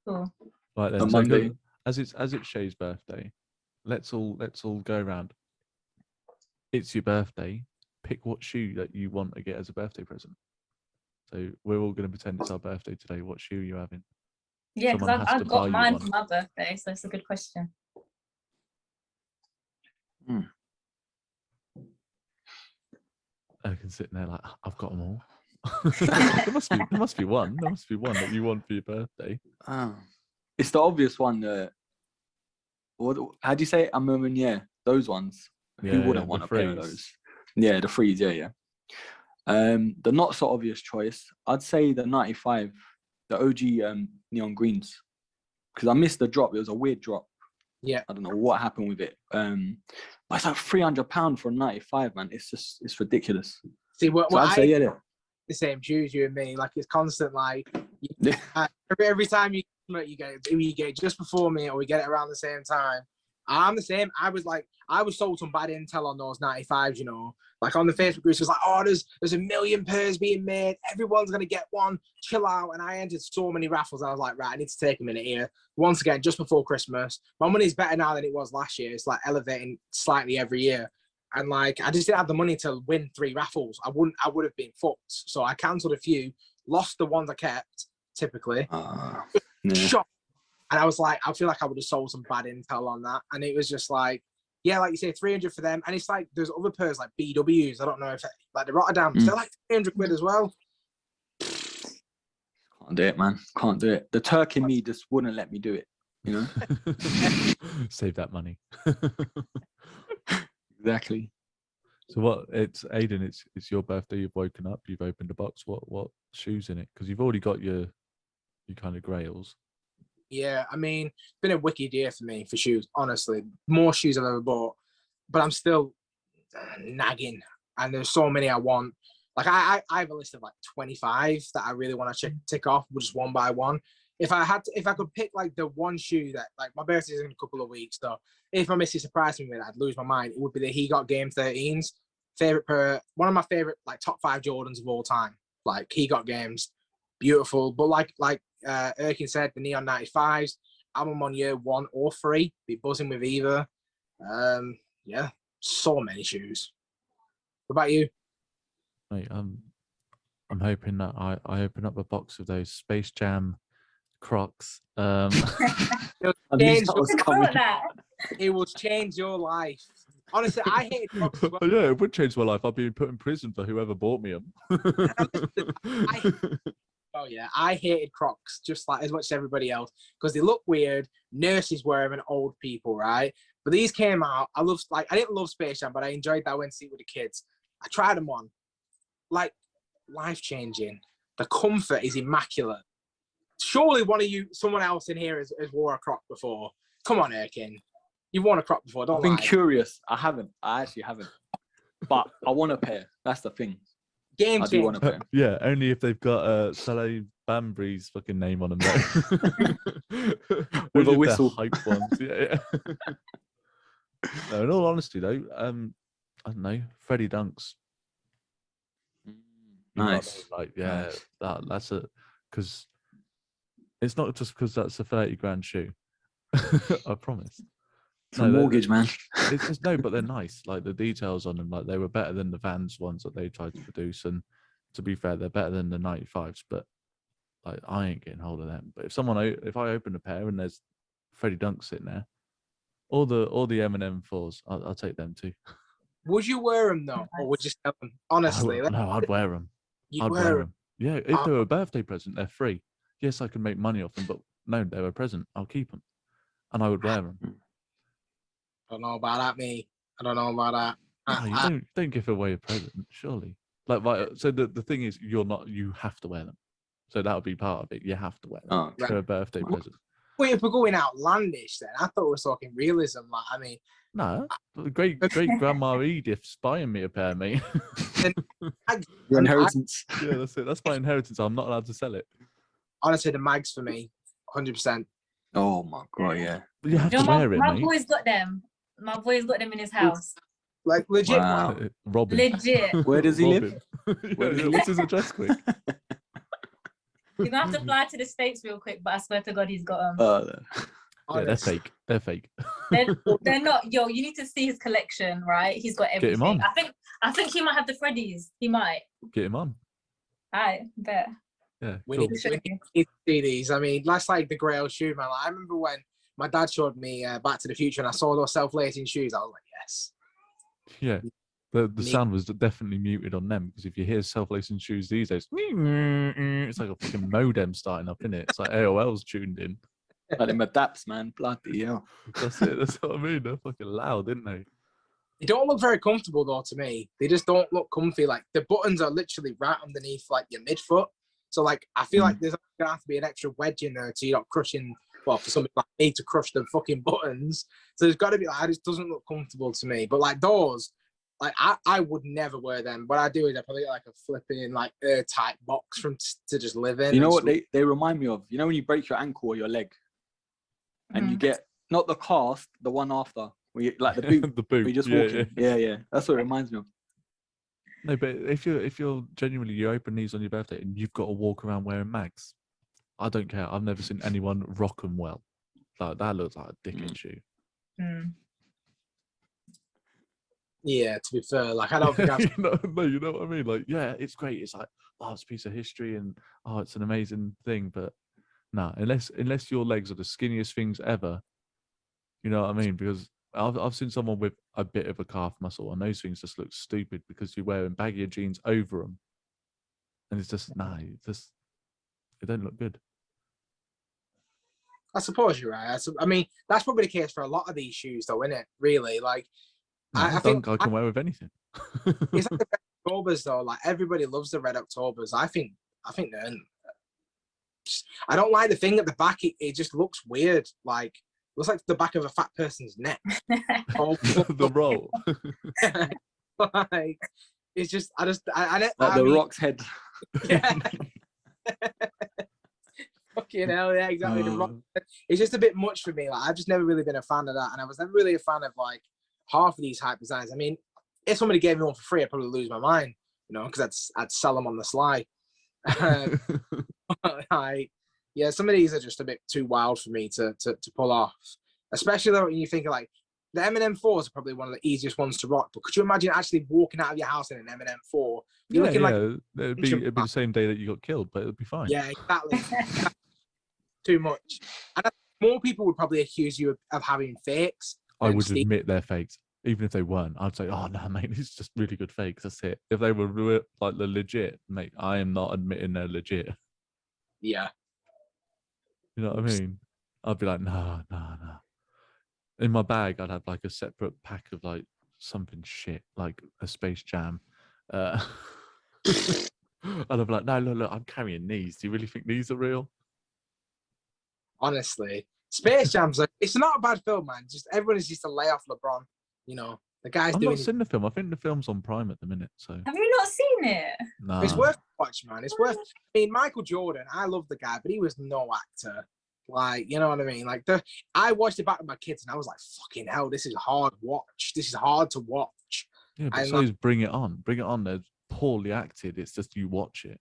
[SPEAKER 6] Cool.
[SPEAKER 4] Right then, so as it's Shay's birthday, let's all go around. It's your birthday. Pick what shoe that you want to get as a birthday present. So we're all going to pretend it's our birthday today. What shoe are you having?
[SPEAKER 6] Yeah, because I've got mine for my birthday, so it's a good question.
[SPEAKER 4] I can sit there like I've got them all. there must be one. There must be one that you want for your birthday.
[SPEAKER 5] It's the obvious one. How do you say it? Yeah, those ones.
[SPEAKER 4] Yeah,
[SPEAKER 5] who wouldn't want a pair of those? Yeah, the threes. Yeah. The not so obvious choice, I'd say the 95, the OG neon greens, because I missed the drop. It was a weird drop.
[SPEAKER 1] Yeah,
[SPEAKER 5] I don't know what happened with it. But it's like £300 for a 95, man. It's ridiculous.
[SPEAKER 1] See,
[SPEAKER 5] so I'd say
[SPEAKER 1] the same shoes, you and me. Like it's constant. Like every time you get it just before me, or we get it around the same time. I'm the same. I was sold some bad intel on those 95s, you know. Like on the Facebook groups, it was like, oh, there's a million pairs being made. Everyone's gonna get one. Chill out. And I entered so many raffles. I was like, right, I need to take a minute here. Once again, just before Christmas. My money's better now than it was last year. It's like elevating slightly every year. And like I just didn't have the money to win 3 raffles. I would have been fucked. So I cancelled a few, lost the ones I kept, typically. Shocked. And I was like, I feel like I would have sold some bad intel on that. And it was just like, yeah, like you say, 300 for them. And it's like, there's other pairs like BWs. I don't know if, like the Rotterdams, they're like 300 quid as well.
[SPEAKER 5] Can't do it, man. Can't do it. The Turk in me just wouldn't let me do it, you know?
[SPEAKER 4] Save that money.
[SPEAKER 5] Exactly.
[SPEAKER 4] So what, it's Aiden, it's your birthday. You've woken up, you've opened a box. What shoes in it? Because you've already got your kind of grails.
[SPEAKER 1] Yeah, I mean, it's been a wicked year for me for shoes. Honestly, more shoes I've ever bought, but I'm still nagging, and there's so many I want. Like I have a list of like 25 that I really want to tick off, just one by one. If I could pick like the one shoe that, like, my birthday's in a couple of weeks, so if my missus surprised me with it, I'd lose my mind. It would be the He Got Game 13s. One of my favorite, like, top 5 Jordans of all time. Like, He Got Games, beautiful. But like Erkin said, the Neon 95s. I'm on year 1 or 3. Be buzzing with either. Yeah, so many shoes. What about you?
[SPEAKER 4] Mate, I'm hoping that I open up a box of those Space Jam Crocs.
[SPEAKER 5] I knew that was coming.
[SPEAKER 1] It will change your life. Honestly, I hated Crocs as well.
[SPEAKER 4] Yeah, it would change my life. I'd be put in prison for whoever bought me them.
[SPEAKER 1] Oh yeah, I hated Crocs just like as much as everybody else because they look weird. Nurses wear them and old people, right? But these came out. I didn't love Space Jam, but I enjoyed that. I went to see it with the kids. I tried them on, like, life changing. The comfort is immaculate. Surely someone else in here has wore a Croc before. Come on, Erkin. You've worn a Croc before, don't
[SPEAKER 5] I've been
[SPEAKER 1] lie.
[SPEAKER 5] curious. I haven't. I actually haven't. But I want a pair. That's the thing.
[SPEAKER 1] Game
[SPEAKER 5] I do want a
[SPEAKER 1] changer.
[SPEAKER 5] pair.
[SPEAKER 4] Yeah, only if they've got Saleh Bambri's fucking name on them.
[SPEAKER 5] With a
[SPEAKER 4] Only if they're
[SPEAKER 5] whistle.
[SPEAKER 4] hype ones. Yeah. No, in all honesty, though, I don't know, Freddie Dunks. You know what I
[SPEAKER 5] Nice.
[SPEAKER 4] mean? Like, yeah,
[SPEAKER 5] Nice.
[SPEAKER 4] that's a, because it's not just because that's a 30 grand shoe. I promise.
[SPEAKER 5] It's a mortgage, man.
[SPEAKER 4] It's just, no, but they're nice. Like, the details on them, like, they were better than the Vans ones that they tried to produce. And to be fair, they're better than the 95s. But like, I ain't getting hold of them. But if I open a pair and there's Freddie Dunk sitting there, or the M&M 4s, I'll take them too.
[SPEAKER 1] Would you wear them though, or would you sell them? Honestly,
[SPEAKER 4] No, I'd wear them.
[SPEAKER 1] you'd wear them.
[SPEAKER 4] Yeah, if they were a birthday present, they're free. Yes, I can make money off them, but no, they were a present. I'll keep them, and I would wear them.
[SPEAKER 1] I don't know about that, me. I don't know about that.
[SPEAKER 4] No, you don't give away a present, surely. Like, right, so the thing is, you have to wear them. So that would be part of it. You have to wear them.
[SPEAKER 5] Oh,
[SPEAKER 4] They're a birthday present.
[SPEAKER 1] Wait, if we're going outlandish, then I thought we were talking realism. Like, I mean,
[SPEAKER 4] No, great grandma Edith's buying me a pair, mate.
[SPEAKER 5] your inheritance.
[SPEAKER 4] Yeah, that's it. That's my inheritance. I'm not allowed to sell it.
[SPEAKER 1] honestly, the mags for me, 100%.
[SPEAKER 5] Oh my god, yeah.
[SPEAKER 4] But you have
[SPEAKER 6] You
[SPEAKER 4] to
[SPEAKER 6] know,
[SPEAKER 4] wear it,
[SPEAKER 6] my
[SPEAKER 4] mate.
[SPEAKER 6] boy's got them. My boy's got them in his house.
[SPEAKER 1] Like, legit.
[SPEAKER 5] Wow.
[SPEAKER 4] Robin.
[SPEAKER 6] Legit.
[SPEAKER 5] Where does he live?
[SPEAKER 4] Robin.
[SPEAKER 5] Where does he
[SPEAKER 4] What's his address, quick?
[SPEAKER 6] You're gonna have to fly to the States real quick, but I swear to God, he's got them.
[SPEAKER 4] Yeah, they're
[SPEAKER 1] Honest.
[SPEAKER 4] fake. They're fake.
[SPEAKER 6] They're not. Yo, you need to see his collection, right? He's got
[SPEAKER 4] Get him
[SPEAKER 6] everything.
[SPEAKER 4] on.
[SPEAKER 6] I think he might have the Freddies. He might.
[SPEAKER 4] Get him on.
[SPEAKER 6] I bet.
[SPEAKER 4] Yeah.
[SPEAKER 1] We
[SPEAKER 4] cool.
[SPEAKER 1] need to see these. I mean, that's like the Grail shoe, man. Like, I remember when my dad showed me Back to the Future and I saw those self-lacing shoes. I was like, yes.
[SPEAKER 4] Yeah. The sound was definitely muted on them because if you hear self-lacing shoes these days, it's like a fucking modem starting up, innit? It's like AOL's tuned in.
[SPEAKER 5] Like them adapts, man. Bloody hell.
[SPEAKER 4] That's it. That's what I mean. They're fucking loud, didn't they?
[SPEAKER 1] They don't look very comfortable though to me. They just don't look comfy. Like the buttons are literally right underneath like your midfoot. So like I feel like there's gonna have to be an extra wedge in there so you're not crushing. Well, for somebody like me to crush the fucking buttons. So there's got to be like, it just doesn't look comfortable to me. But like those, like I would never wear them. What I do is I probably get like a flipping like airtight box to just live in.
[SPEAKER 5] You know what they remind me of? You know when you break your ankle or your leg, and you get not the cast, the one after, where you, like the boot,
[SPEAKER 4] The
[SPEAKER 5] where
[SPEAKER 4] boot.
[SPEAKER 5] you just
[SPEAKER 4] Yeah,
[SPEAKER 5] walk in. Yeah. That's what it reminds me of.
[SPEAKER 4] No, but if you're genuinely, you open these on your birthday and you've got to walk around wearing mags, I don't care. I've never seen anyone rock them well. Like that looks like a dickhead shoe.
[SPEAKER 1] Yeah, to be fair, like I don't think I've
[SPEAKER 4] you know what I mean? Like, yeah, it's great. It's like, oh, it's a piece of history and oh, it's an amazing thing. But nah, unless your legs are the skinniest things ever, you know what I mean? Because I've seen someone with a bit of a calf muscle and those things just look stupid because you're wearing baggier jeans over them. And it's just, it don't look good.
[SPEAKER 1] I suppose you're right. I mean, that's probably the case for a lot of these shoes, though, isn't it? Really, like
[SPEAKER 4] No,
[SPEAKER 1] I think
[SPEAKER 4] I can wear with anything.
[SPEAKER 1] it's like the Red Octobers, though. Like everybody loves the Red Octobers. I think they're I don't like the thing at the back. It just looks weird. Like looks like the back of a fat person's neck.
[SPEAKER 4] The roll.
[SPEAKER 1] Like it's just I
[SPEAKER 5] Like
[SPEAKER 1] I
[SPEAKER 5] the
[SPEAKER 1] mean,
[SPEAKER 5] Rock's head.
[SPEAKER 1] yeah. Fucking hell, yeah, exactly. It's just a bit much for me. Like I've just never really been a fan of that, and I was never really a fan of like half of these hype designs. I mean, if somebody gave me one for free, I'd probably lose my mind, you know, because I'd sell them on the sly. Yeah, some of these are just a bit too wild for me to pull off. Especially though when you think of like the M&M 4s are probably one of the easiest ones to rock. But could you imagine actually walking out of your house in an M&M 4? You're looking like
[SPEAKER 4] it'd be the same day that you got killed, but it'd be fine.
[SPEAKER 1] yeah, exactly. Too much. And more people would probably accuse you of having fakes.
[SPEAKER 4] I would admit they're fakes. Even if they weren't, I'd say, oh, no, mate, it's just really good fakes. That's it. If they were like the legit, mate, I am not admitting they're legit.
[SPEAKER 1] Yeah.
[SPEAKER 4] You know what I mean? I'd be like, no. In my bag, I'd have like a separate pack of like something shit, like a Space Jam. And I'd be like, no, look, I'm carrying these. Do you really think these are real?
[SPEAKER 1] Honestly. Space Jam's like, it's not a bad film, man. Just everyone is just to lay off LeBron. You know, the guy's
[SPEAKER 4] I've
[SPEAKER 1] doing
[SPEAKER 4] not seen the film. I think the film's on Prime at the minute. So
[SPEAKER 6] Have you not seen it?
[SPEAKER 4] no.
[SPEAKER 1] It's worth watching, man. It's worth. I mean, Michael Jordan. I love the guy, but he was no actor. Like, you know what I mean? Like I watched it back with my kids, and I was like, "Fucking hell, this is hard watch. This is hard to watch."
[SPEAKER 4] Yeah, but so is Bring It On. Bring It On. They're poorly acted. It's just you watch it.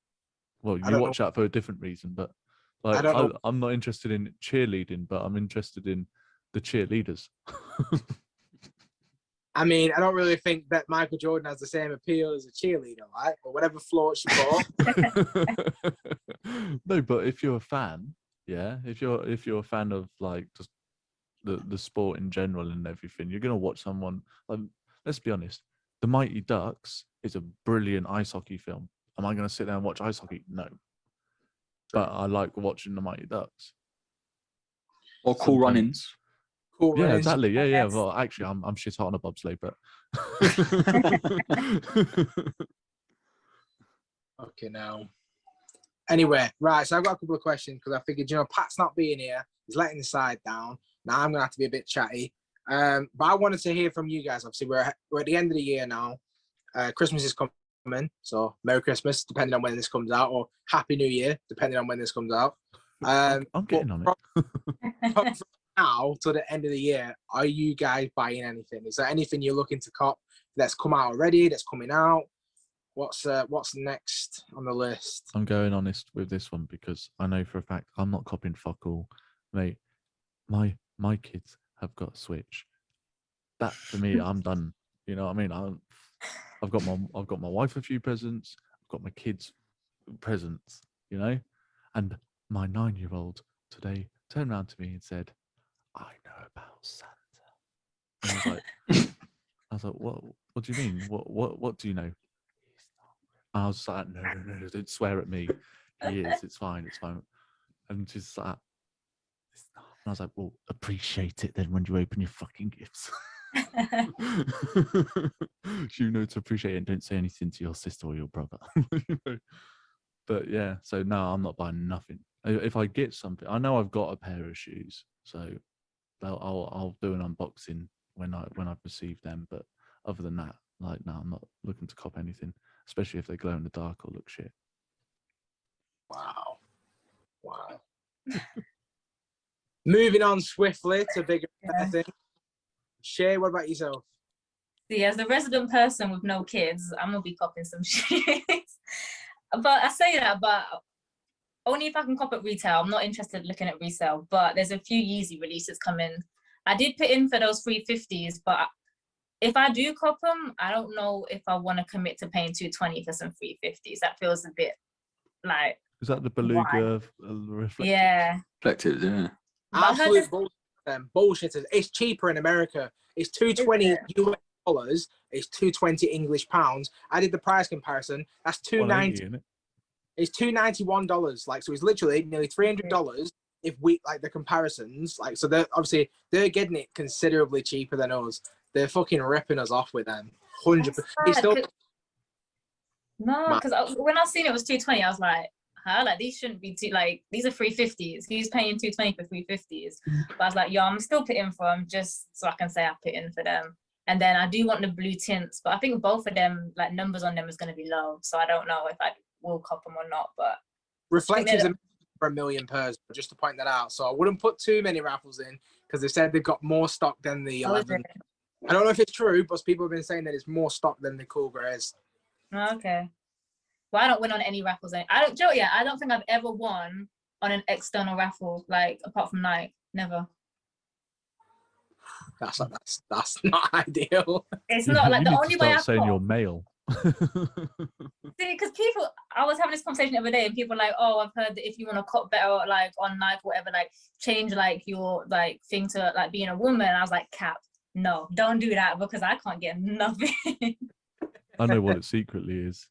[SPEAKER 4] Well, you watch that for a different reason, but like I'm not interested in cheerleading, but I'm interested in the cheerleaders.
[SPEAKER 1] I mean, I don't really think that Michael Jordan has the same appeal as a cheerleader, right? But whatever floats your boat.
[SPEAKER 4] No, but if you're a fan, yeah, if you're a fan of like just the sport in general and everything, you're gonna watch someone like, let's be honest, The Mighty Ducks is a brilliant ice hockey film. Am I gonna sit there and watch ice hockey? No. But I like watching The Mighty Ducks.
[SPEAKER 5] Or Cool Runnings.
[SPEAKER 1] Cool
[SPEAKER 4] Yeah,
[SPEAKER 1] Runnings.
[SPEAKER 4] exactly. Yeah. Well, actually, I'm shit hot on a bobsleigh, but
[SPEAKER 1] Okay, now. Anyway, right. So I've got a couple of questions because I figured, you know, Pat's not being here. He's letting the side down. Now I'm gonna have to be a bit chatty. But I wanted to hear from you guys. Obviously, we're at the end of the year now. Christmas is coming, so Merry Christmas, depending on when this comes out, or Happy New Year, depending on when this comes out.
[SPEAKER 4] I'm getting on it.
[SPEAKER 1] From now to the end of the year, are you guys buying anything? Is there anything you're looking to cop that's come out already, that's coming out? What's next on the list?
[SPEAKER 4] I'm going honest with this one because I know for a fact I'm not copying fuck all, mate. My kids have got a Switch. That for me, I'm done. You know what I mean? I've got my wife a few presents. I've got my kids presents. You know, and my 9-year-old today turned around to me and said, "I know about Santa." And I was like, What do you mean? What do you know? And I was like, no, don't swear at me. He is. It's fine. And she's like, it's not. And I was like, well, appreciate it then when you open your fucking gifts. You know to appreciate it and don't say anything to your sister or your brother. You know? But yeah, so no, I'm not buying nothing. If I get something, I know I've got a pair of shoes, so I'll do an unboxing when I've received them. But other than that, like, no, I'm not looking to cop anything, especially if they glow in the dark or look shit.
[SPEAKER 1] Wow. Moving on swiftly to bigger things. Shay, what about yourself?
[SPEAKER 6] See, as the resident person with no kids, I'm gonna be copping some shit. But I say that, but only if I can cop at retail. I'm not interested in looking at resale, but there's a few Yeezy releases coming. I did put in for those 350s, but if I do cop them, I don't know if I want to commit to paying $220 for some 350s. That feels a bit like.
[SPEAKER 4] Is that the Beluga reflective?
[SPEAKER 6] Yeah.
[SPEAKER 5] Reflective, yeah.
[SPEAKER 1] Absolute bullshitters. It's cheaper in America. It's $220 US. It's $220 English pounds. I did the price comparison. That's $290. It's $291. Like, so it's literally nearly $300 if we like the comparisons. Like, so they're getting it considerably cheaper than us. They're fucking ripping us off with them. 100%. It's still
[SPEAKER 6] no, because when I seen it was $220, I was like, huh? Like these shouldn't be too, like these are 350s. He's paying 220 for 350s. But I was like, yo, I'm still putting for them just so I can say I put in for them. And then I do want the blue tints, but I think both of them, like numbers on them is going to be low. So I don't know if I will cop them or not. But
[SPEAKER 1] Reflectives are for 1 million pairs, just to point that out. So I wouldn't put too many raffles in because they said they've got more stock than the 11. I don't know if it's true, but people have been saying that it's more stock than the cool greys.
[SPEAKER 6] Okay. Well, I don't win on any raffles. I don't, Joe. Yeah, I don't think I've ever won on an external raffle, like apart from Nike. Never.
[SPEAKER 1] That's not ideal.
[SPEAKER 6] It's not like
[SPEAKER 4] you
[SPEAKER 6] the
[SPEAKER 4] need
[SPEAKER 6] only
[SPEAKER 4] to
[SPEAKER 6] way I
[SPEAKER 4] start saying
[SPEAKER 6] cop.
[SPEAKER 4] you're male.
[SPEAKER 6] See, because people, I was having this conversation the other day, and people were like, oh, I've heard that if you want to cop better, like on Nike, whatever, like change like your like thing to like being a woman. I was like, cap, no, don't do that because I can't get nothing.
[SPEAKER 4] I know what it secretly is.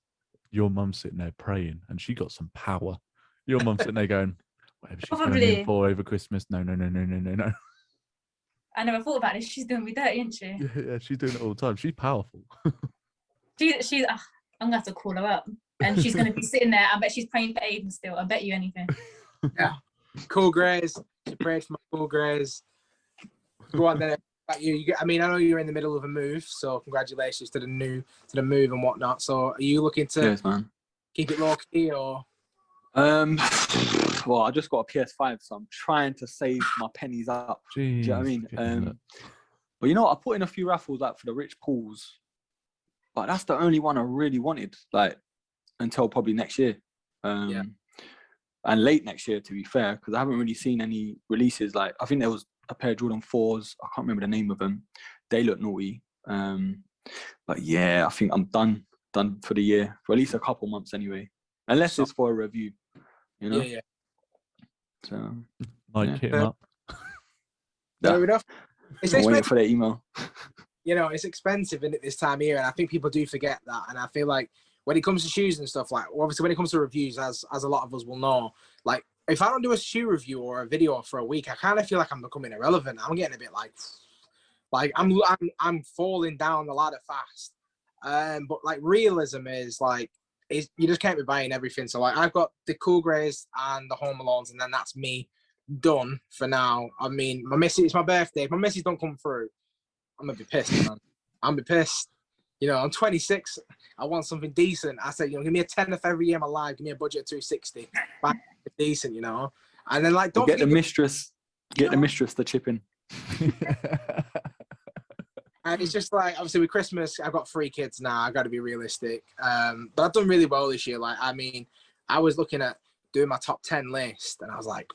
[SPEAKER 4] Your mum's sitting there praying, and she got some power. Your mum's sitting there going, whatever she's going in for over Christmas. No.
[SPEAKER 6] I never thought about it. She's doing me dirty, isn't she?
[SPEAKER 4] Yeah, she's doing it all the time. She's powerful.
[SPEAKER 6] She's I'm gonna have to call her up, and she's gonna be sitting there. I bet she's praying for Aiden still. I bet you anything.
[SPEAKER 1] Yeah, cool greys. She prayed for my cool greys. Go on then. I mean, I know you're in the middle of a move, so congratulations to the move and whatnot. So, are you looking to keep it low key or?
[SPEAKER 5] Well, I just got a PS5, so I'm trying to save my pennies up.
[SPEAKER 4] Jeez,
[SPEAKER 5] do you know what I mean? But you know what? I put in a few raffles like for the rich pools, but that's the only one I really wanted, like until probably next year. And late next year, to be fair, because I haven't really seen any releases. Like I think there was a pair of Jordan 4s. I can't remember the name of them. They look naughty. But yeah, I think I'm done for the year, for at least a couple months anyway. Unless it's for a review, you know?
[SPEAKER 1] Yeah.
[SPEAKER 5] So,
[SPEAKER 4] hit him up.
[SPEAKER 1] Fair enough. It's
[SPEAKER 5] I'm waiting for their email.
[SPEAKER 1] You know, it's expensive in this time of year, and I think people do forget that. And I feel like when it comes to shoes and stuff, like obviously when it comes to reviews, as a lot of us will know, like if I don't do a shoe review or a video for a week, I kind of feel like I'm becoming irrelevant. I'm getting a bit like I'm falling down the ladder fast. But like realism is like, you just can't be buying everything. So like I've got the cool greys and the Home Alones, and then that's me done for now. I mean, it's my birthday. If my missus don't come through, I'm gonna be pissed, man. I'm gonna be pissed. You know, I'm 26. I want something decent. I said, you know, give me a 10th every year of my life. Give me a budget of 260. But decent, you know. And then like, don't
[SPEAKER 5] get the mistress. Get the mistress to chip in.
[SPEAKER 1] And it's just like, obviously with Christmas, I've got 3 kids now. I got to be realistic. But I've done really well this year. Like, I mean, I was looking at doing my top 10 list, and I was like,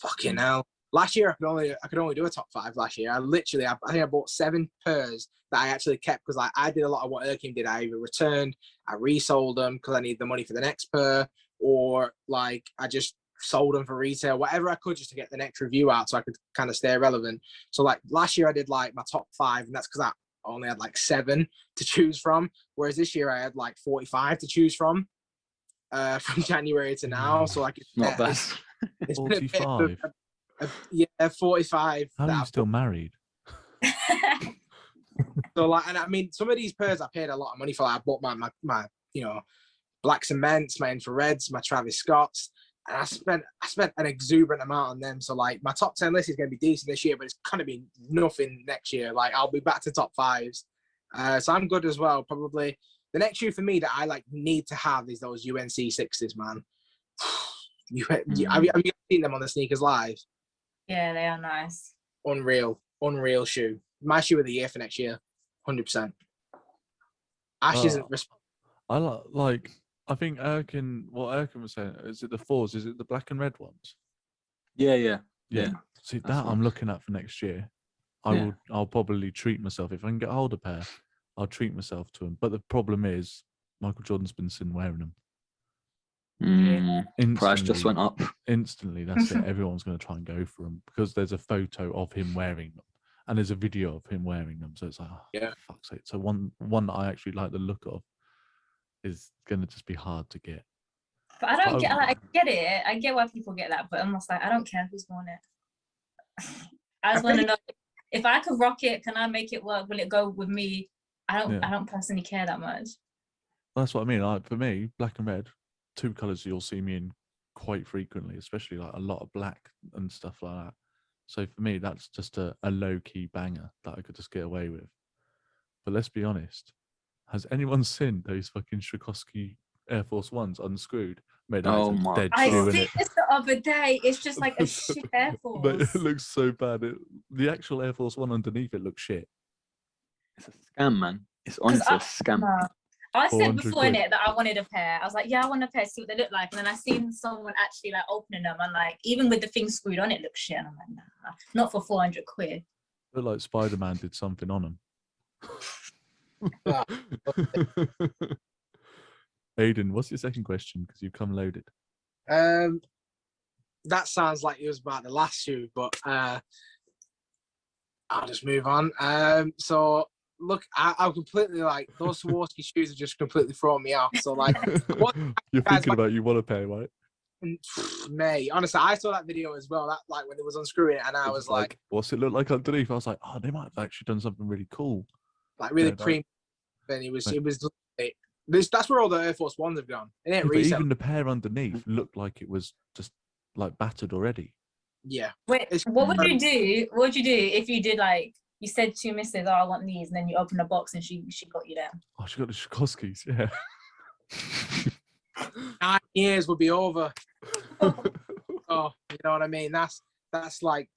[SPEAKER 1] fucking hell. Last year, I could only do a top 5 last year. I think I bought 7 pairs that I actually kept because like, I did a lot of what Erkin did. I either returned, I resold them because I need the money for the next pair, or like I just sold them for retail, whatever I could just to get the next review out so I could kind of stay relevant. So like last year I did like my top 5, and that's because I only had like 7 to choose from, whereas this year I had like 45 to choose from January to now. So like it's
[SPEAKER 5] not bad.
[SPEAKER 1] It's
[SPEAKER 4] 45.
[SPEAKER 1] 45.
[SPEAKER 4] How are you still married?
[SPEAKER 1] So like, and I mean, some of these pairs I paid a lot of money for. Like, I bought my you know, black cements, my infrareds, my Travis Scotts, and I spent an exuberant amount on them. So like, my top 10 list is going to be decent this year, but it's going to be nothing next year. Like, I'll be back to top 5s. So I'm good as well. Probably the next shoe for me that I like need to have is those UNC 60s, man. Have you seen them on the Sneakers Live?
[SPEAKER 6] Yeah, they are nice.
[SPEAKER 1] Unreal shoe. My shoe of the year for next year, 100%. Ash isn't.
[SPEAKER 4] I think what Erkin was saying, is it the 4s? Is it the black and red ones?
[SPEAKER 5] Yeah.
[SPEAKER 4] See, that I'm looking at for next year. I'll probably treat myself. If I can get hold of a pair, I'll treat myself to them. But the problem is, Michael Jordan's been seen wearing them.
[SPEAKER 5] Price just went up.
[SPEAKER 4] Instantly, that's it. Everyone's going to try and go for them because there's a photo of him wearing them. And there's a video of him wearing them. So it's like, fuck's sake. So one that I actually like the look of is going to just be hard to get.
[SPEAKER 6] But I don't get, like, I get it. I get why people get that, but I'm just like, I don't care who's worn it. I just want to know if I could rock it, can I make it work? Will it go with me? I don't personally care that much.
[SPEAKER 4] Well, that's what I mean. Like, for me, black and red, two colors you'll see me in quite frequently, especially like a lot of black and stuff like that. So for me, that's just a low key banger that I could just get away with. But let's be honest, has anyone seen those fucking Swarovski Air Force Ones unscrewed? Mate, that is
[SPEAKER 5] Oh
[SPEAKER 4] a
[SPEAKER 5] my
[SPEAKER 4] dead
[SPEAKER 6] I
[SPEAKER 4] shoe,
[SPEAKER 5] God.
[SPEAKER 6] see
[SPEAKER 4] innit?
[SPEAKER 6] this the other day. It's just like a shit Air
[SPEAKER 4] Mate,
[SPEAKER 6] Force.
[SPEAKER 4] it looks so bad. The actual Air Force One underneath it looks shit.
[SPEAKER 5] It's a scam, man. It's
[SPEAKER 6] 'Cause
[SPEAKER 5] honestly a scam.
[SPEAKER 6] Nah. I said
[SPEAKER 4] 400
[SPEAKER 6] before in
[SPEAKER 4] quid.
[SPEAKER 6] it that I wanted a pair. I was like, yeah, I want a pair, see what they look like. And then I seen someone actually like opening them, and like even with the thing screwed on, it looks shit. And I'm like, nah, not for 400 quid.
[SPEAKER 4] Look like Spider-Man did something on them.
[SPEAKER 1] Yeah.
[SPEAKER 4] Aiden, what's your second question? Because you've come loaded.
[SPEAKER 1] That sounds like it was about the last shoe, but I'll just move on. So look, I'm completely like those Swarovski shoes have just completely thrown me off. So like, what
[SPEAKER 4] You're
[SPEAKER 1] guys
[SPEAKER 4] thinking
[SPEAKER 1] like-
[SPEAKER 4] about you want a pair, right?
[SPEAKER 1] Mate, honestly, I saw that video as well. That like when it was unscrewing it, and I
[SPEAKER 4] It
[SPEAKER 1] was like
[SPEAKER 4] what's it look like underneath? I was like, oh, they might have actually done something really cool.
[SPEAKER 1] really
[SPEAKER 4] yeah,
[SPEAKER 1] premium. And it was
[SPEAKER 4] Mate.
[SPEAKER 1] that's where all the Air Force Ones have gone. It ain't
[SPEAKER 4] Yeah, but
[SPEAKER 1] resale.
[SPEAKER 4] even the pair underneath looked like it was just like battered already.
[SPEAKER 1] Yeah.
[SPEAKER 6] Wait,
[SPEAKER 1] It's-
[SPEAKER 6] what would you do? What would you do if you did like you said to Mrs. Oh, I want these, and then you open the box and she got you them?
[SPEAKER 4] Oh, she got the Swarovskis, yeah.
[SPEAKER 1] 9 years will be over. Oh, you know what I mean? That's like,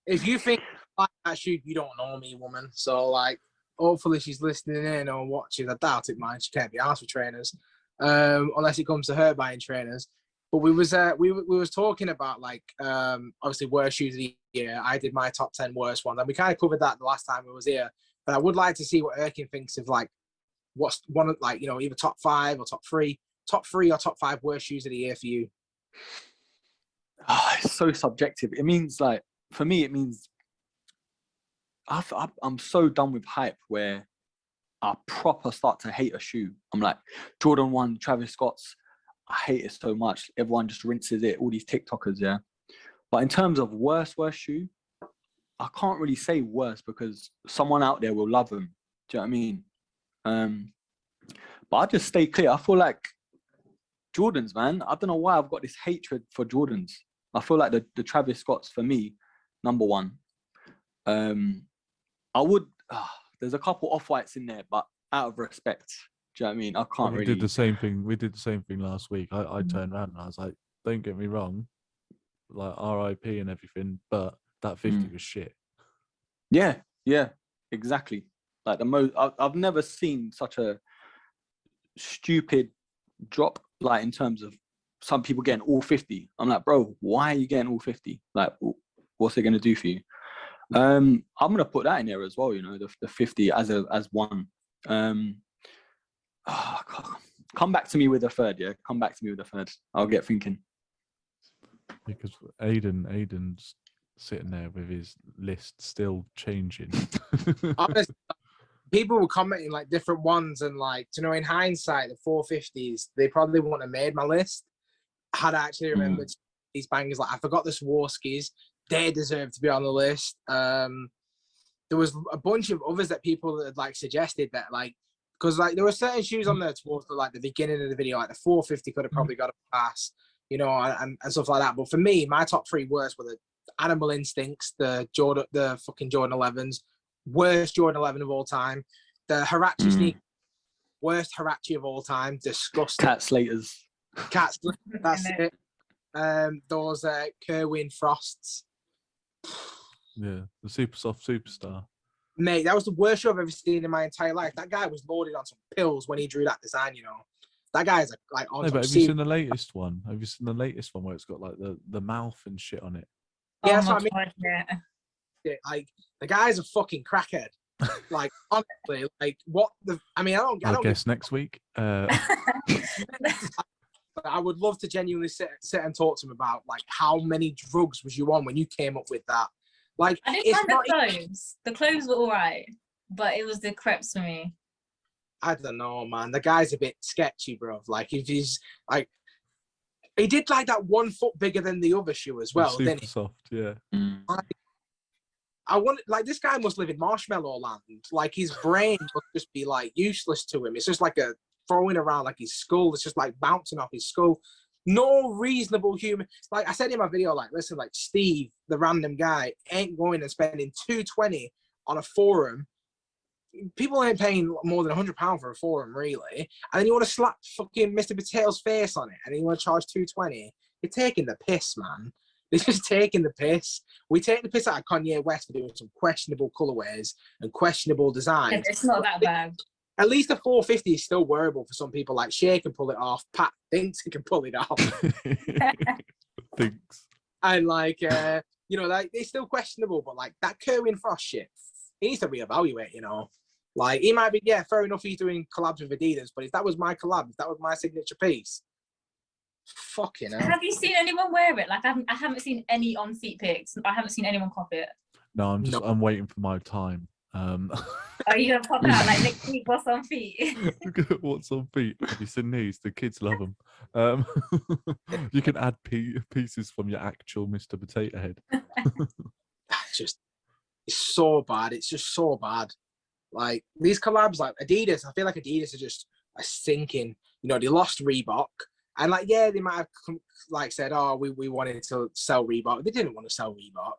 [SPEAKER 1] if you think like that shoe, you don't know me, woman. So like, hopefully she's listening in or watching. I doubt it, man. She can't be asked for trainers, unless it comes to her buying trainers. But we was talking about like obviously worst shoes of the year. I did my top 10 worst ones, and we kind of covered that the last time we was here. But I would like to see what Erkin thinks of like what's one of like, you know, either top 5 or top 3 or top 5 worst shoes of the year for you.
[SPEAKER 5] It's so subjective. It means like for me, it means I'm so done with hype where I proper start to hate a shoe. I'm like Jordan 1, Travis Scott's. I hate it so much. Everyone just rinses it. All these TikTokers, yeah. But in terms of worst shoe, I can't really say worst because someone out there will love them. Do you know what I mean? But I just stay clear. I feel like Jordans, man. I don't know why I've got this hatred for Jordans. I feel like the Travis Scotts for me, number one. I would. There's a couple off-whites in there, but out of respect, do you know what I mean? I can't
[SPEAKER 4] We
[SPEAKER 5] really.
[SPEAKER 4] did the same thing. We did the same thing last week. I turned around and I was like, don't get me wrong, like RIP and everything, but that 50 was shit.
[SPEAKER 5] Yeah, exactly. Like the most. I've never seen such a stupid drop. Like in terms of some people getting all 50. I'm like, bro, why are you getting all 50? Like, what's it gonna do for you? I'm gonna put that in there as well. You know, the 50 as one. Come back to me with a third. Yeah, come back to me with a third. I'll get thinking.
[SPEAKER 4] Because Aiden's sitting there with his list still changing.
[SPEAKER 1] Honestly, people were commenting like different ones, and like, you know, in hindsight, the 450s, they probably wouldn't have made my list had I actually remembered these bangers. Like, I forgot the Swarovskis; they deserve to be on the list. There was a bunch of others that people had like suggested that like, because like there were certain shoes on there towards the beginning of the video, like the 450 could have probably got a pass, you know, and stuff like that. But for me, my top 3 worst were the Animal Instincts, the fucking Jordan 11s, worst Jordan 11 of all time, the Hirachi sneaker, worst Hirachi of all time, disgusting.
[SPEAKER 5] Cat Slaters.
[SPEAKER 1] Cats, that's it. Those Kerwin Frosts.
[SPEAKER 4] Yeah, the super soft superstar.
[SPEAKER 1] Mate, that was the worst shoe I've ever seen in my entire life. That guy was loaded on some pills when he drew that design, you know. That guy's like on
[SPEAKER 4] No,
[SPEAKER 1] some
[SPEAKER 4] but have you seen the latest one? Have you seen the latest one where it's got like the mouth and shit on it?
[SPEAKER 1] Yeah,
[SPEAKER 6] Oh
[SPEAKER 1] that's
[SPEAKER 6] my
[SPEAKER 1] what I mean.
[SPEAKER 6] God, yeah.
[SPEAKER 1] Like, the guy's a fucking crackhead. Like, honestly, like, what the... I mean, I
[SPEAKER 4] I'll
[SPEAKER 1] don't
[SPEAKER 4] guess next week.
[SPEAKER 1] I would love to genuinely sit and talk to him about, like, how many drugs was you on when you came up with that? Like,
[SPEAKER 6] I didn't
[SPEAKER 1] it's
[SPEAKER 6] mind
[SPEAKER 1] not...
[SPEAKER 6] the clothes. The clothes were all right, but it was the crepes for me.
[SPEAKER 1] I don't know, man. The guy's a bit sketchy, bro. Like, if he's, like... He did, like, that 1 foot bigger than the other shoe as well, didn't
[SPEAKER 4] Super
[SPEAKER 1] he?
[SPEAKER 4] soft, yeah.
[SPEAKER 1] I want, like, this guy must live in Marshmallow Land. Like, his brain must just be, like, useless to him. It's just like a throwing around like his skull. It's just like bouncing off his skull. No reasonable human. Like I said in my video, like, listen, like Steve, the random guy, ain't going and spending $220 on a forum. People ain't paying more than £100 for a forum, really. And then you want to slap fucking Mr. Potato's face on it, and then you want to charge $220. You're taking the piss, man. They're just taking the piss. We take the piss out of Kanye West for doing some questionable colorways and questionable designs.
[SPEAKER 6] It's not that bad.
[SPEAKER 1] At least the 450 is still wearable for some people. Like Shay can pull it off. Pat thinks he can pull it off.
[SPEAKER 4] Thinks.
[SPEAKER 1] And like, you know, like it's still questionable, but like that Kerwin Frost shit, he needs to reevaluate, you know. Like he might be, yeah, fair enough, he's doing collabs with Adidas, but if that was my collab, if that was my signature piece, fucking hell.
[SPEAKER 6] Have you seen anyone wear it? Like I haven't seen any on feet pics. I haven't seen anyone cop it.
[SPEAKER 4] No, I'm waiting for my time.
[SPEAKER 6] Are you gonna pop out like next week? What's on feet?
[SPEAKER 4] What's on feet? Have you seen these? The kids love them. You can add pieces from your actual Mr. Potato Head.
[SPEAKER 1] It's so bad. It's just so bad. Like these collabs, like Adidas, I feel like Adidas are just sinking. You know, they lost Reebok, and like, yeah, they might have like said, oh, we wanted to sell Reebok. They didn't want to sell Reebok.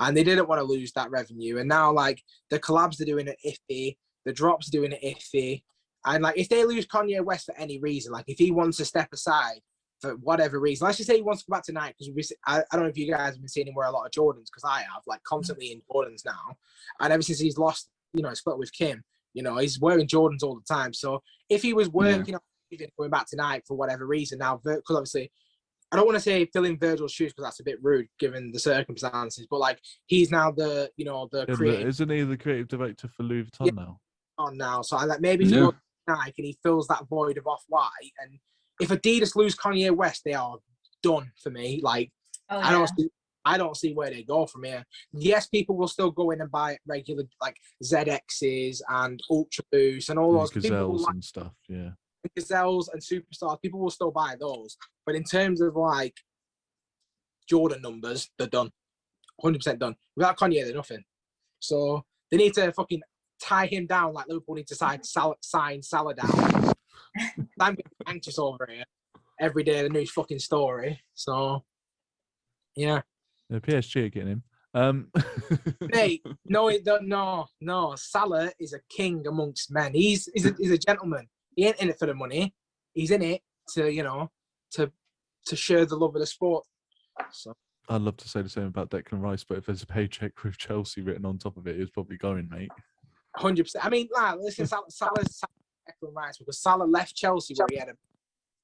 [SPEAKER 1] And they didn't want to lose that revenue. And now, like, the collabs are doing it iffy. The drops are doing it iffy. And, like, if they lose Kanye West for any reason, like, if he wants to step aside for whatever reason, let's just say he wants to go back to Nike, because I don't know if you guys have been seeing him wear a lot of Jordans, because I have, like, constantly in Jordans now. And ever since he's lost, you know, split with Kim, you know, he's wearing Jordans all the time. So if he was working on going back to Nike for whatever reason now, because obviously, I don't want to say fill in Virgil's shoes because that's a bit rude given the circumstances, but like he's now the, you know, the creative.
[SPEAKER 4] Isn't he the creative director for Louis Vuitton now?
[SPEAKER 1] On now, so I like maybe if he goes to Nike and he fills that void of Off-White, and if Adidas lose Kanye West, they are done for me. Like I don't see where they go from here. Yes, people will still go in and buy regular like ZXs and Ultra Boosts and all those
[SPEAKER 4] Gazelles and stuff. Yeah.
[SPEAKER 1] Gazelles and Superstars, people will still buy those, but in terms of like Jordan numbers, they're done, 100% done. Without Kanye, they're nothing. So they need to fucking tie him down like Liverpool need to sign Salah down. I'm getting anxious over here every day. The new fucking story. So yeah,
[SPEAKER 4] the PSG are getting him.
[SPEAKER 1] Mate, no. Salah is a king amongst men. He's a gentleman. He ain't in it for the money. He's in it to, you know, to share the love of the sport. So
[SPEAKER 4] I'd love to say the same about Declan Rice, but if there's a paycheck with Chelsea written on top of it, it's probably going, mate.
[SPEAKER 1] 100%. I mean, listen, Salah's Declan Rice, because Salah left Chelsea where he had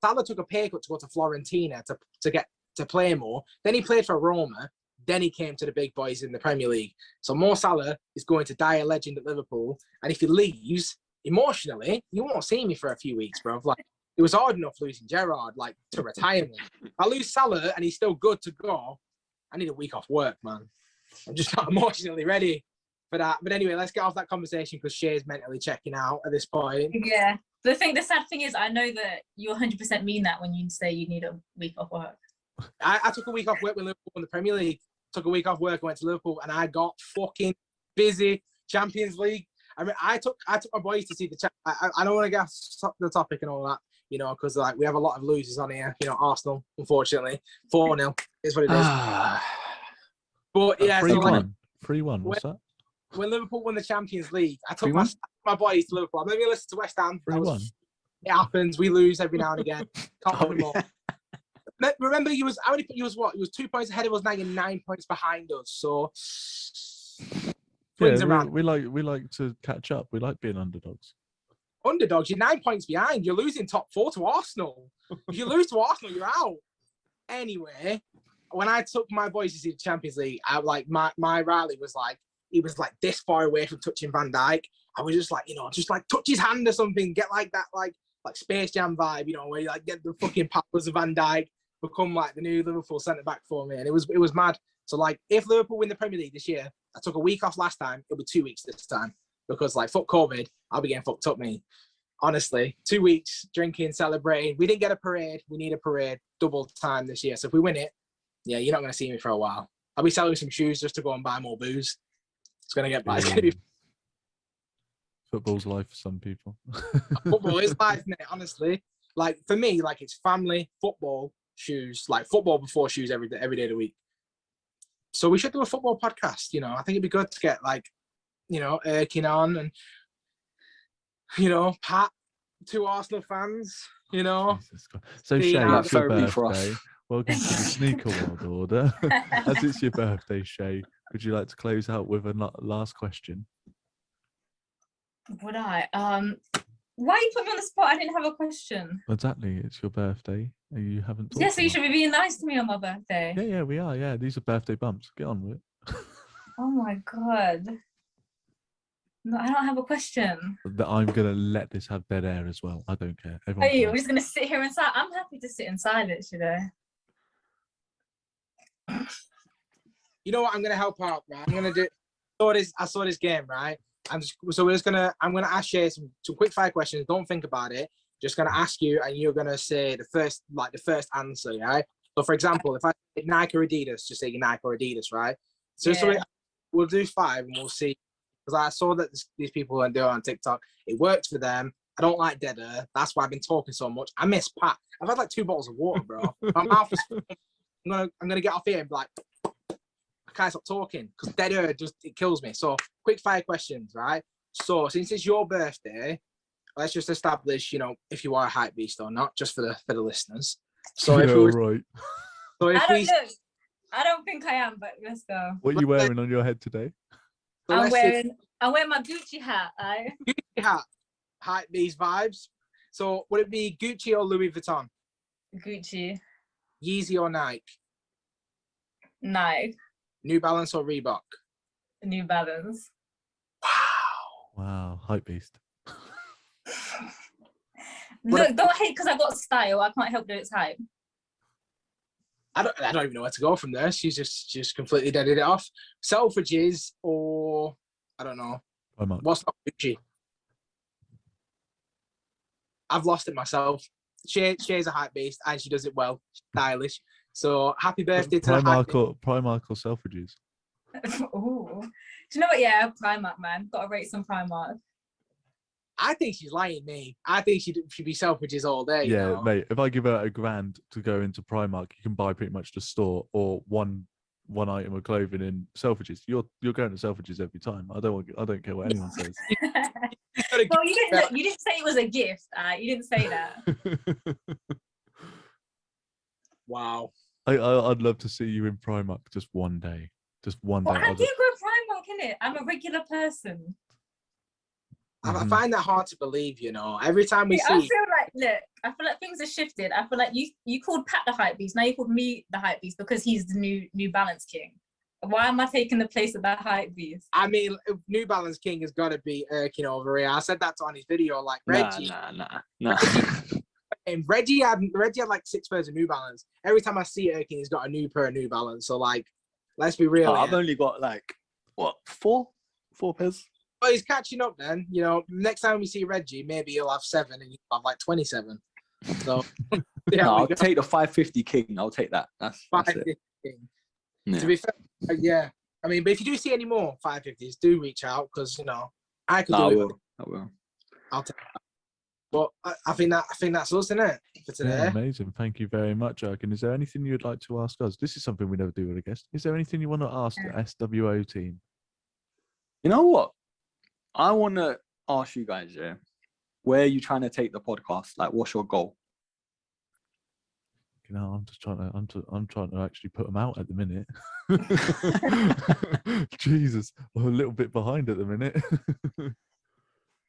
[SPEAKER 1] Salah took a pay cut to go to Fiorentina to play more. Then he played for Roma. Then he came to the big boys in the Premier League. So Mo Salah is going to die a legend at Liverpool, and if he leaves, emotionally, you won't see me for a few weeks, bro. Like, it was hard enough losing Gerrard, like, to retirement. I lose Salah and he's still good to go. I need a week off work, man. I'm just not emotionally ready for that. But anyway, let's get off that conversation because Shay's mentally checking out at this point.
[SPEAKER 6] Yeah. The sad thing is, I know that you 100% mean that when you say you need a week off work.
[SPEAKER 1] I took a week off work when Liverpool won the Premier League. Took a week off work, went to Liverpool, and I got fucking busy. Champions League. I mean, I took my boys to see the. I don't want to get off the topic and all that, you know, because like we have a lot of losers on here. You know, Arsenal, unfortunately, 4-0 is what it is. But yeah,
[SPEAKER 4] 3-1. What's that?
[SPEAKER 1] When Liverpool won the Champions League, I took my boys to Liverpool. Maybe listen to West Ham.
[SPEAKER 4] 3-1.
[SPEAKER 1] It happens. We lose every now and again. Can't win more. Remember, he was 2 points ahead of us. Now you're 9 points behind us. So.
[SPEAKER 4] Yeah, we like to catch up. We like being underdogs.
[SPEAKER 1] Underdogs, you're 9 points behind. You're losing top 4 to Arsenal. If you lose to Arsenal, you're out. Anyway, when I took my boys to see the Champions League, I like my Riley was like, he was like this far away from touching Van Dijk. I was just like, you know, just like touch his hand or something, get like that like Space Jam vibe, you know, where you like get the fucking powers of Van Dijk, become like the new Liverpool centre back for me, and it was mad. So like, if Liverpool win the Premier League this year, I took a week off last time. It'll be 2 weeks this time because like fuck COVID, I'll be getting fucked up, me. Honestly, 2 weeks drinking, celebrating. We didn't get a parade. We need a parade double time this year. So if we win it, yeah, you're not gonna see me for a while. I'll be selling some shoes just to go and buy more booze. It's gonna get bad.
[SPEAKER 4] Football's life for some people.
[SPEAKER 1] Football is life, mate, honestly. Like for me, like it's family, football, shoes, like football before shoes every day of the week. So we should do a football podcast, you know. I think it'd be good to get like, you know, Erkin on and, you know, Pat, 2 Arsenal fans, you know.
[SPEAKER 4] Jesus God. So
[SPEAKER 1] See,
[SPEAKER 4] Shay,
[SPEAKER 1] now
[SPEAKER 4] it's your
[SPEAKER 5] therapy for us.
[SPEAKER 4] birthday. Welcome to the Sneaker World Order. As it's your birthday, Shay, would you like to close out with a last question?
[SPEAKER 6] Would I? Why you put me on the spot? I didn't have a question.
[SPEAKER 4] Exactly, it's your birthday. You haven't talked
[SPEAKER 6] Yeah, so you
[SPEAKER 4] about-
[SPEAKER 6] should be being nice to me on my birthday.
[SPEAKER 4] Yeah, we are. Yeah, these are birthday bumps. Get on with it.
[SPEAKER 6] Oh my god. No, I don't have a question.
[SPEAKER 4] That I'm gonna let this have dead air as well. I don't care.
[SPEAKER 6] Are
[SPEAKER 4] Everyone
[SPEAKER 6] you?
[SPEAKER 4] can.
[SPEAKER 6] We're just gonna sit here inside. I'm happy to sit in silence, you know.
[SPEAKER 1] You know what? I'm gonna help out, right? I'm gonna do. I saw this game, right? I'm gonna ask you some quick fire questions. Don't think about it. Just gonna ask you, and you're gonna say the first answer, right? So, for example, if I say Nike or Adidas, just say Nike or Adidas, right? So,
[SPEAKER 6] Yeah.
[SPEAKER 1] we'll do 5, and we'll see. Because I saw that these people are doing it on TikTok. It worked for them. I don't like dead air. That's why I've been talking so much. I miss Pat. I've had like 2 bottles of water, bro. My mouth is. I'm gonna get off here and be like, I can't stop talking because dead air it kills me. So quick fire questions, right? So since it's your birthday, let's just establish, you know, if you are a hype beast or not, just for the listeners. So
[SPEAKER 4] Yeah,
[SPEAKER 1] if we were,
[SPEAKER 4] right.
[SPEAKER 1] so if we,
[SPEAKER 6] I don't think I am, but let's go.
[SPEAKER 4] What are you wearing on your head today?
[SPEAKER 1] so
[SPEAKER 6] I'm
[SPEAKER 1] let's say
[SPEAKER 6] wearing my Gucci hat.
[SPEAKER 1] Gucci hat, hype beast vibes. So would it be Gucci or Louis Vuitton?
[SPEAKER 6] Gucci.
[SPEAKER 1] Yeezy or Nike?
[SPEAKER 6] No.
[SPEAKER 1] New Balance or Reebok?
[SPEAKER 6] New Balance.
[SPEAKER 4] Wow, hype beast.
[SPEAKER 6] Look, don't hate because I got style. I can't help that it's hype.
[SPEAKER 1] I don't even know where to go from there. She's just completely deaded it off. Selfridges or I don't know.
[SPEAKER 4] Primark.
[SPEAKER 1] What's not Gucci? I've lost it myself. Shay's a hype beast and she does it well, stylish. So happy birthday to the hype beast.
[SPEAKER 4] Primark or Selfridges?
[SPEAKER 6] Ooh. Do you know what? Yeah, Primark, man. Gotta rate some Primark.
[SPEAKER 1] I think she's lying me. I think she'd be Selfridges all day.
[SPEAKER 4] Yeah,
[SPEAKER 1] you know?
[SPEAKER 4] mate. If I give her $1,000 to go into Primark, you can buy pretty much the store or one item of clothing in Selfridges. You're going to Selfridges every time. I don't care what anyone says.
[SPEAKER 6] Well, you didn't say it was a gift. You didn't say that.
[SPEAKER 1] Wow.
[SPEAKER 4] I'd love to see you in Primark just one day. Just one day.
[SPEAKER 6] Well, I do go Primark, innit? I'm a regular person.
[SPEAKER 1] I find that hard to believe, you know. Every time we
[SPEAKER 6] I
[SPEAKER 1] see
[SPEAKER 6] feel like things have shifted. I feel like you called Pat the hype beast. Now you called me the hype beast because he's the New Balance king. Why am I taking the place of that hype beast?
[SPEAKER 1] I mean, New Balance King has got to be Erkin over here. I said that on his video, like Reggie.
[SPEAKER 5] Nah.
[SPEAKER 1] And Reggie had like 6 pairs of New Balance. Every time I see Erkin, he's got a new pair of New Balance. So like, let's be real.
[SPEAKER 5] I've only got like what 4 pairs.
[SPEAKER 1] But he's catching up then. You know, next time we see Reggie, maybe he'll have 7 and you'll have like 27. So yeah,
[SPEAKER 5] No, I'll take the 550 king. I'll take that. That's it.
[SPEAKER 1] 550.
[SPEAKER 5] Yeah.
[SPEAKER 1] To be fair, yeah. I mean, but if you do see any more 550s, do reach out because you know I could do it.
[SPEAKER 5] I will.
[SPEAKER 1] I'll take that. But I think that's us, isn't it, for today?
[SPEAKER 4] Yeah, amazing. Thank you very much, Erkin. Is there anything you'd like to ask us? This is something we never do with a guest. Is there anything you want to ask the SWO team?
[SPEAKER 5] You know what? I want to ask you guys, yeah, where are you trying to take the podcast? Like, what's your goal?
[SPEAKER 4] You know, I'm trying to actually put them out at the minute. Jesus, I'm a little bit behind at the minute.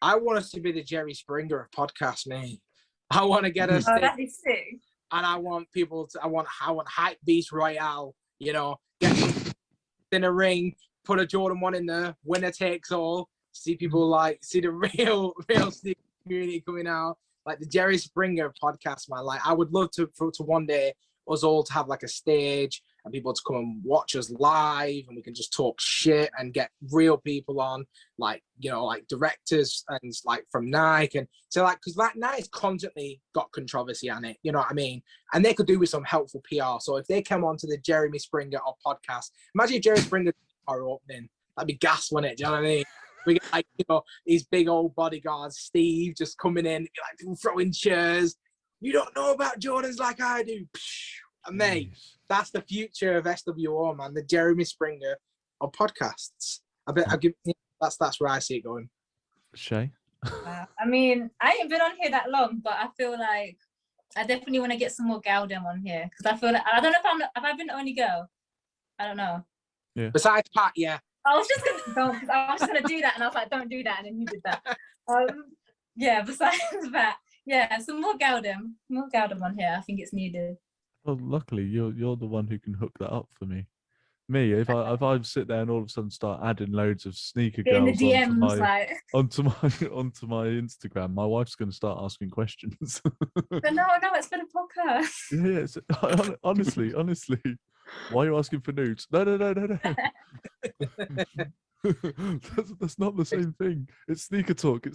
[SPEAKER 1] I want us to be the Jerry Springer of podcast, me. I want to get us,
[SPEAKER 6] Oh, that'd be sick.
[SPEAKER 1] and I want people to. I want hype beast Royale. You know, get in a ring, put a Jordan 1 in there, winner takes all. See people see the real sneaker community coming out, like the Jerry Springer podcast, man. Like I would love to one day us all to have like a stage and people to come and watch us live and we can just talk shit and get real people on, like, you know, like directors and like from Nike. And so like, because like Nike's constantly got controversy on it, you know what I mean? And they could do with some helpful PR. So if they come on to the Jeremy Springer podcast, imagine if Jerry Springer are opening, that'd be gas, wouldn't it? Do you know what I mean? We get like, you know, these big old bodyguards, Steve just coming in, like throwing chairs. You don't know about Jordans like I do. And mate,
[SPEAKER 4] Jeez.
[SPEAKER 1] that's the future of SWO, man. The Jeremy Springer of podcasts. I give that's where I see it going.
[SPEAKER 4] Shay?
[SPEAKER 6] I mean, I ain't been on here that long, but I feel like I definitely want to get some more gal dem on here because I feel like I don't know if I've been the only girl. I don't know.
[SPEAKER 4] Yeah.
[SPEAKER 1] Besides Pat, yeah.
[SPEAKER 6] I was just gonna do that, and I was like, don't do that, and then you did that. Yeah. Besides that, yeah, some more gal dem on here. I think it's needed.
[SPEAKER 4] Well, luckily you're the one who can hook that up for me. Me, if I sit there and all of a sudden start adding loads of sneaker
[SPEAKER 6] In the
[SPEAKER 4] girls
[SPEAKER 6] DMs, like.
[SPEAKER 4] onto my Instagram, my wife's going to start asking questions.
[SPEAKER 6] But no, it's for the podcast.
[SPEAKER 4] Yeah, honestly, why are you asking for nudes? No. That's not the same thing. It's sneaker talk.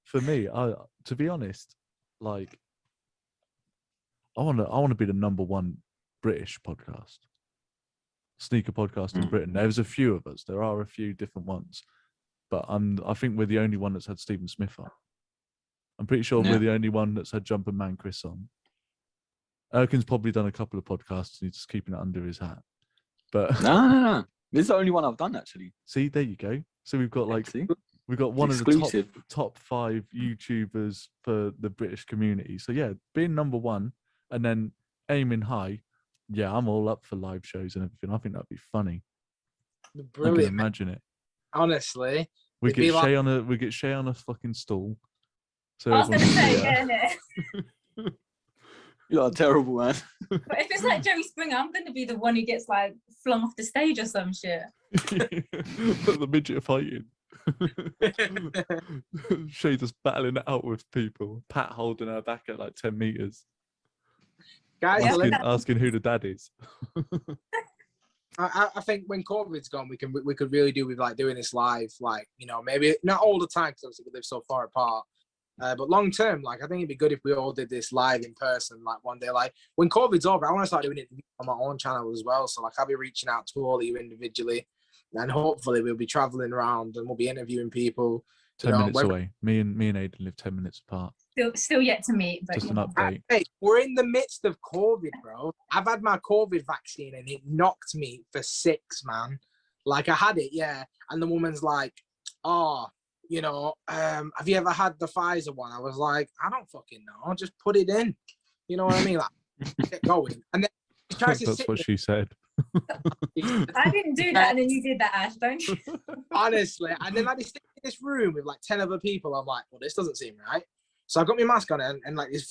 [SPEAKER 4] For me, to be honest, like I want to be the number one British podcast, sneaker podcast in Britain. There's a few of us. There are a few different ones, but I think we're the only one that's had Stephen Smith on. I'm pretty sure we're the only one that's had Jumper Man Chris on. Erkin's probably done a couple of podcasts and he's just keeping it under his hat. But
[SPEAKER 5] No. This is the only one I've done actually.
[SPEAKER 4] see, there you go. So we've got like
[SPEAKER 5] See?
[SPEAKER 4] we've got one
[SPEAKER 5] Exclusive.
[SPEAKER 4] of the top 5 YouTubers for the British community. So yeah, being number one and then aiming high. Yeah, I'm all up for live shows and everything. I think that'd be funny.
[SPEAKER 1] Brilliant.
[SPEAKER 4] I can imagine it.
[SPEAKER 1] Honestly,
[SPEAKER 4] We
[SPEAKER 1] it'd be
[SPEAKER 4] get Shay on a fucking stool. So
[SPEAKER 6] I was gonna
[SPEAKER 4] everyone can
[SPEAKER 6] say,
[SPEAKER 4] see her.
[SPEAKER 6] yeah,
[SPEAKER 5] You're terrible, man.
[SPEAKER 6] but if it's like Jerry Springer, I'm gonna be the one who gets like flung off the stage or some shit.
[SPEAKER 4] The midget fighting. Shay just battling it out with people. Pat holding her back at like 10 meters.
[SPEAKER 1] guys,
[SPEAKER 4] Asking who the dad is.
[SPEAKER 1] I think when COVID's gone, we could really do with like doing this live, like, you know, maybe not all the time because obviously we live so far apart, but long term, like I think it'd be good if we all did this live in person, like one day, like when COVID's over, I want to start doing it on my own channel as well. So like I'll be reaching out to all of you individually, and hopefully we'll be traveling around and we'll be interviewing people.
[SPEAKER 4] 10 minutes away. Me and Aidan live 10 minutes apart.
[SPEAKER 6] Still yet to meet, but
[SPEAKER 4] Just an update.
[SPEAKER 1] Hey, we're in the midst of COVID, bro. I've had my COVID vaccine and it knocked me for 6, man. Like I had it, yeah. And the woman's like, oh, you know, have you ever had the Pfizer one? I was like, I don't fucking know. Just put it in. You know what I mean? Like, get going. And then she tries to
[SPEAKER 4] That's what she said.
[SPEAKER 6] I didn't do that, and then you did that, Ash, don't you?
[SPEAKER 1] Honestly. And then I just stick in this room with like 10 other people. I'm like, well, this doesn't seem right. So I got my mask on and like this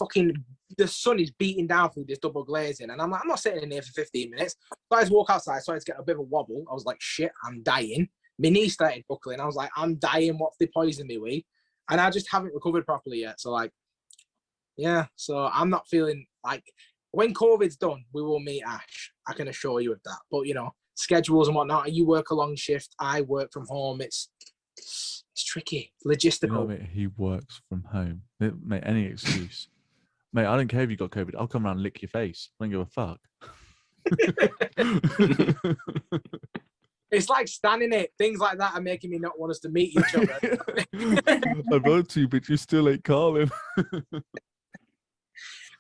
[SPEAKER 1] the sun is beating down through this double glazing. And I'm like, I'm not sitting in here for 15 minutes. So I just walk outside, started to get a bit of a wobble. I was like, shit, I'm dying. My knee started buckling. I was like, I'm dying. What's they poisoning me with? And I just haven't recovered properly yet. So like, yeah. So I'm not feeling like when COVID's done, we will meet Ash. I can assure you of that. But you know, schedules and whatnot. You work a long shift. I work from home. It's tricky, logistical.
[SPEAKER 4] You know, mate, he works from home. Mate, any excuse. Mate, I don't care if you got COVID. I'll come around and lick your face. I don't give a fuck.
[SPEAKER 1] It's like standing it. Things like that are making me not want us to meet each other.
[SPEAKER 4] I vote to you, but you still ain't calling.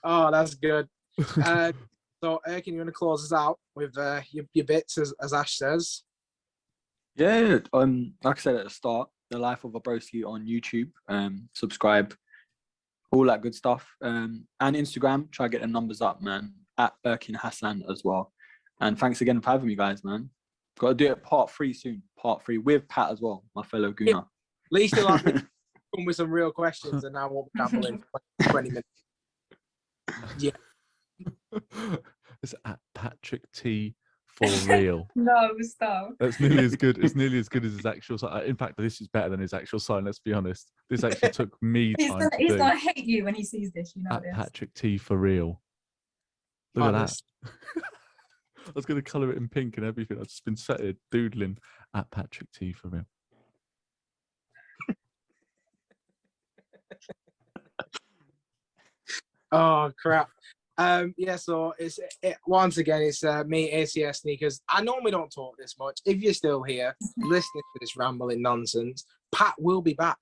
[SPEAKER 1] Oh, that's good. So, Erkin, you want to close us out with your bits, as Ash says?
[SPEAKER 5] Yeah, like I said at the start, The Life of a Broski on YouTube. Subscribe, all that good stuff. And Instagram, try to get the numbers up, man. At Erkin Hassan as well. And thanks again for having me, guys, man. Got to do it part 3 soon. Part 3 with Pat as well, my fellow Gooner.
[SPEAKER 1] At least you'll have to come with some real questions, and I won't be babbling for 20 minutes. Yeah.
[SPEAKER 4] It's at Patrick T for real.
[SPEAKER 6] No, stop.
[SPEAKER 4] That's nearly as good. It's nearly as good as his actual sign. In fact, this is better than his actual sign. Let's be honest. This actually took me time.
[SPEAKER 6] He's gonna hate you when he sees this. You know
[SPEAKER 4] At
[SPEAKER 6] this.
[SPEAKER 4] Patrick T for real. Look at
[SPEAKER 1] Honest.
[SPEAKER 4] that. I was going to colour it in pink and everything. I've just been sat here doodling at Patrick T for real.
[SPEAKER 1] Oh crap! Yeah, so once again, it's me, ACS Sneakers. I normally don't talk this much. If you're still here listening to this rambling nonsense, Pat will be back.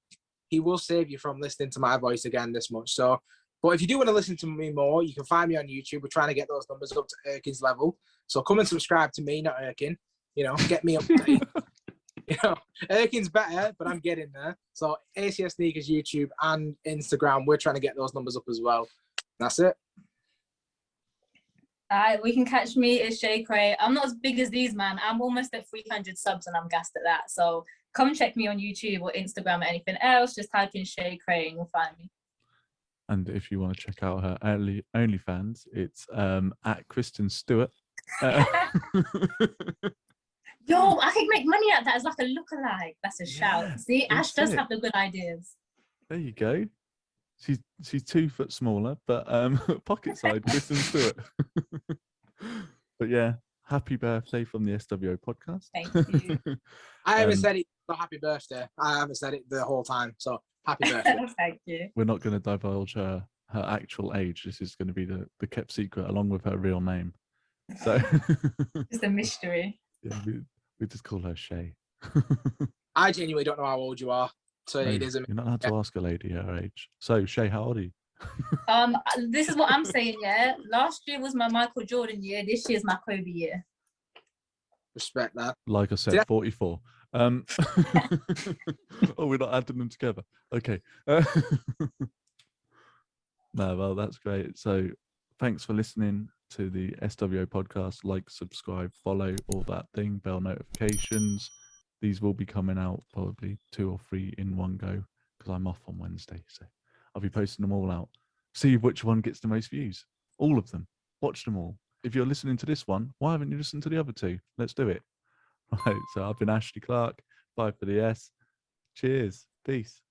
[SPEAKER 1] He will save you from listening to my voice again this much. So, but if you do want to listen to me more, you can find me on YouTube. We're trying to get those numbers up to Erkin's level. So come and subscribe to me, not Erkin. You know, get me up there. You know, Erkin's better, but I'm getting there. So ACS Sneakers YouTube and Instagram, we're trying to get those numbers up as well. That's it.
[SPEAKER 6] We can catch me. It's Shay Cray. I'm not as big as these, man. I'm almost at 300 subs and I'm gassed at that. So come check me on YouTube or Instagram or anything else. Just type in Shay Cray and you'll find me.
[SPEAKER 4] And if you want to check out her OnlyFans, it's at Kristen Stewart.
[SPEAKER 6] Yo, I could make money at that as like a lookalike. That's a shout. See, Ash does
[SPEAKER 4] it.
[SPEAKER 6] have the good ideas.
[SPEAKER 4] There you go. She's 2 foot smaller, but pocket side Kristen Stewart. But yeah, happy birthday from the SWO podcast.
[SPEAKER 6] Thank you.
[SPEAKER 1] I haven't said it. Not happy birthday. I haven't said it the whole time. So happy birthday.
[SPEAKER 6] Thank you.
[SPEAKER 4] We're not going to divulge her actual age. This is going to be the kept secret along with her real name. So
[SPEAKER 6] It's a mystery.
[SPEAKER 4] Yeah, we just call her Shay.
[SPEAKER 1] I genuinely don't know how old you are. So
[SPEAKER 4] No,
[SPEAKER 1] it isn't.
[SPEAKER 4] You're not allowed to ask a lady her age. So Shay, how old are you?
[SPEAKER 6] This is what I'm saying, yeah. Last year was my Michael Jordan year. This year's my Kobe year.
[SPEAKER 1] Respect that.
[SPEAKER 4] Like I said,
[SPEAKER 1] Yeah.
[SPEAKER 4] 44. Oh, we're not adding them together. Okay. No, well, that's great. So thanks for listening to the SWO podcast. Like, subscribe, follow, all that thing, bell notifications. These will be coming out probably 2 or 3 in one go because I'm off on Wednesday. So I'll be posting them all out. See which one gets the most views. All of them. Watch them all. If you're listening to this one, why haven't you listened to the other 2? Let's do it. Right. So I've been Ashley Clark. Bye for the S. Cheers. Peace.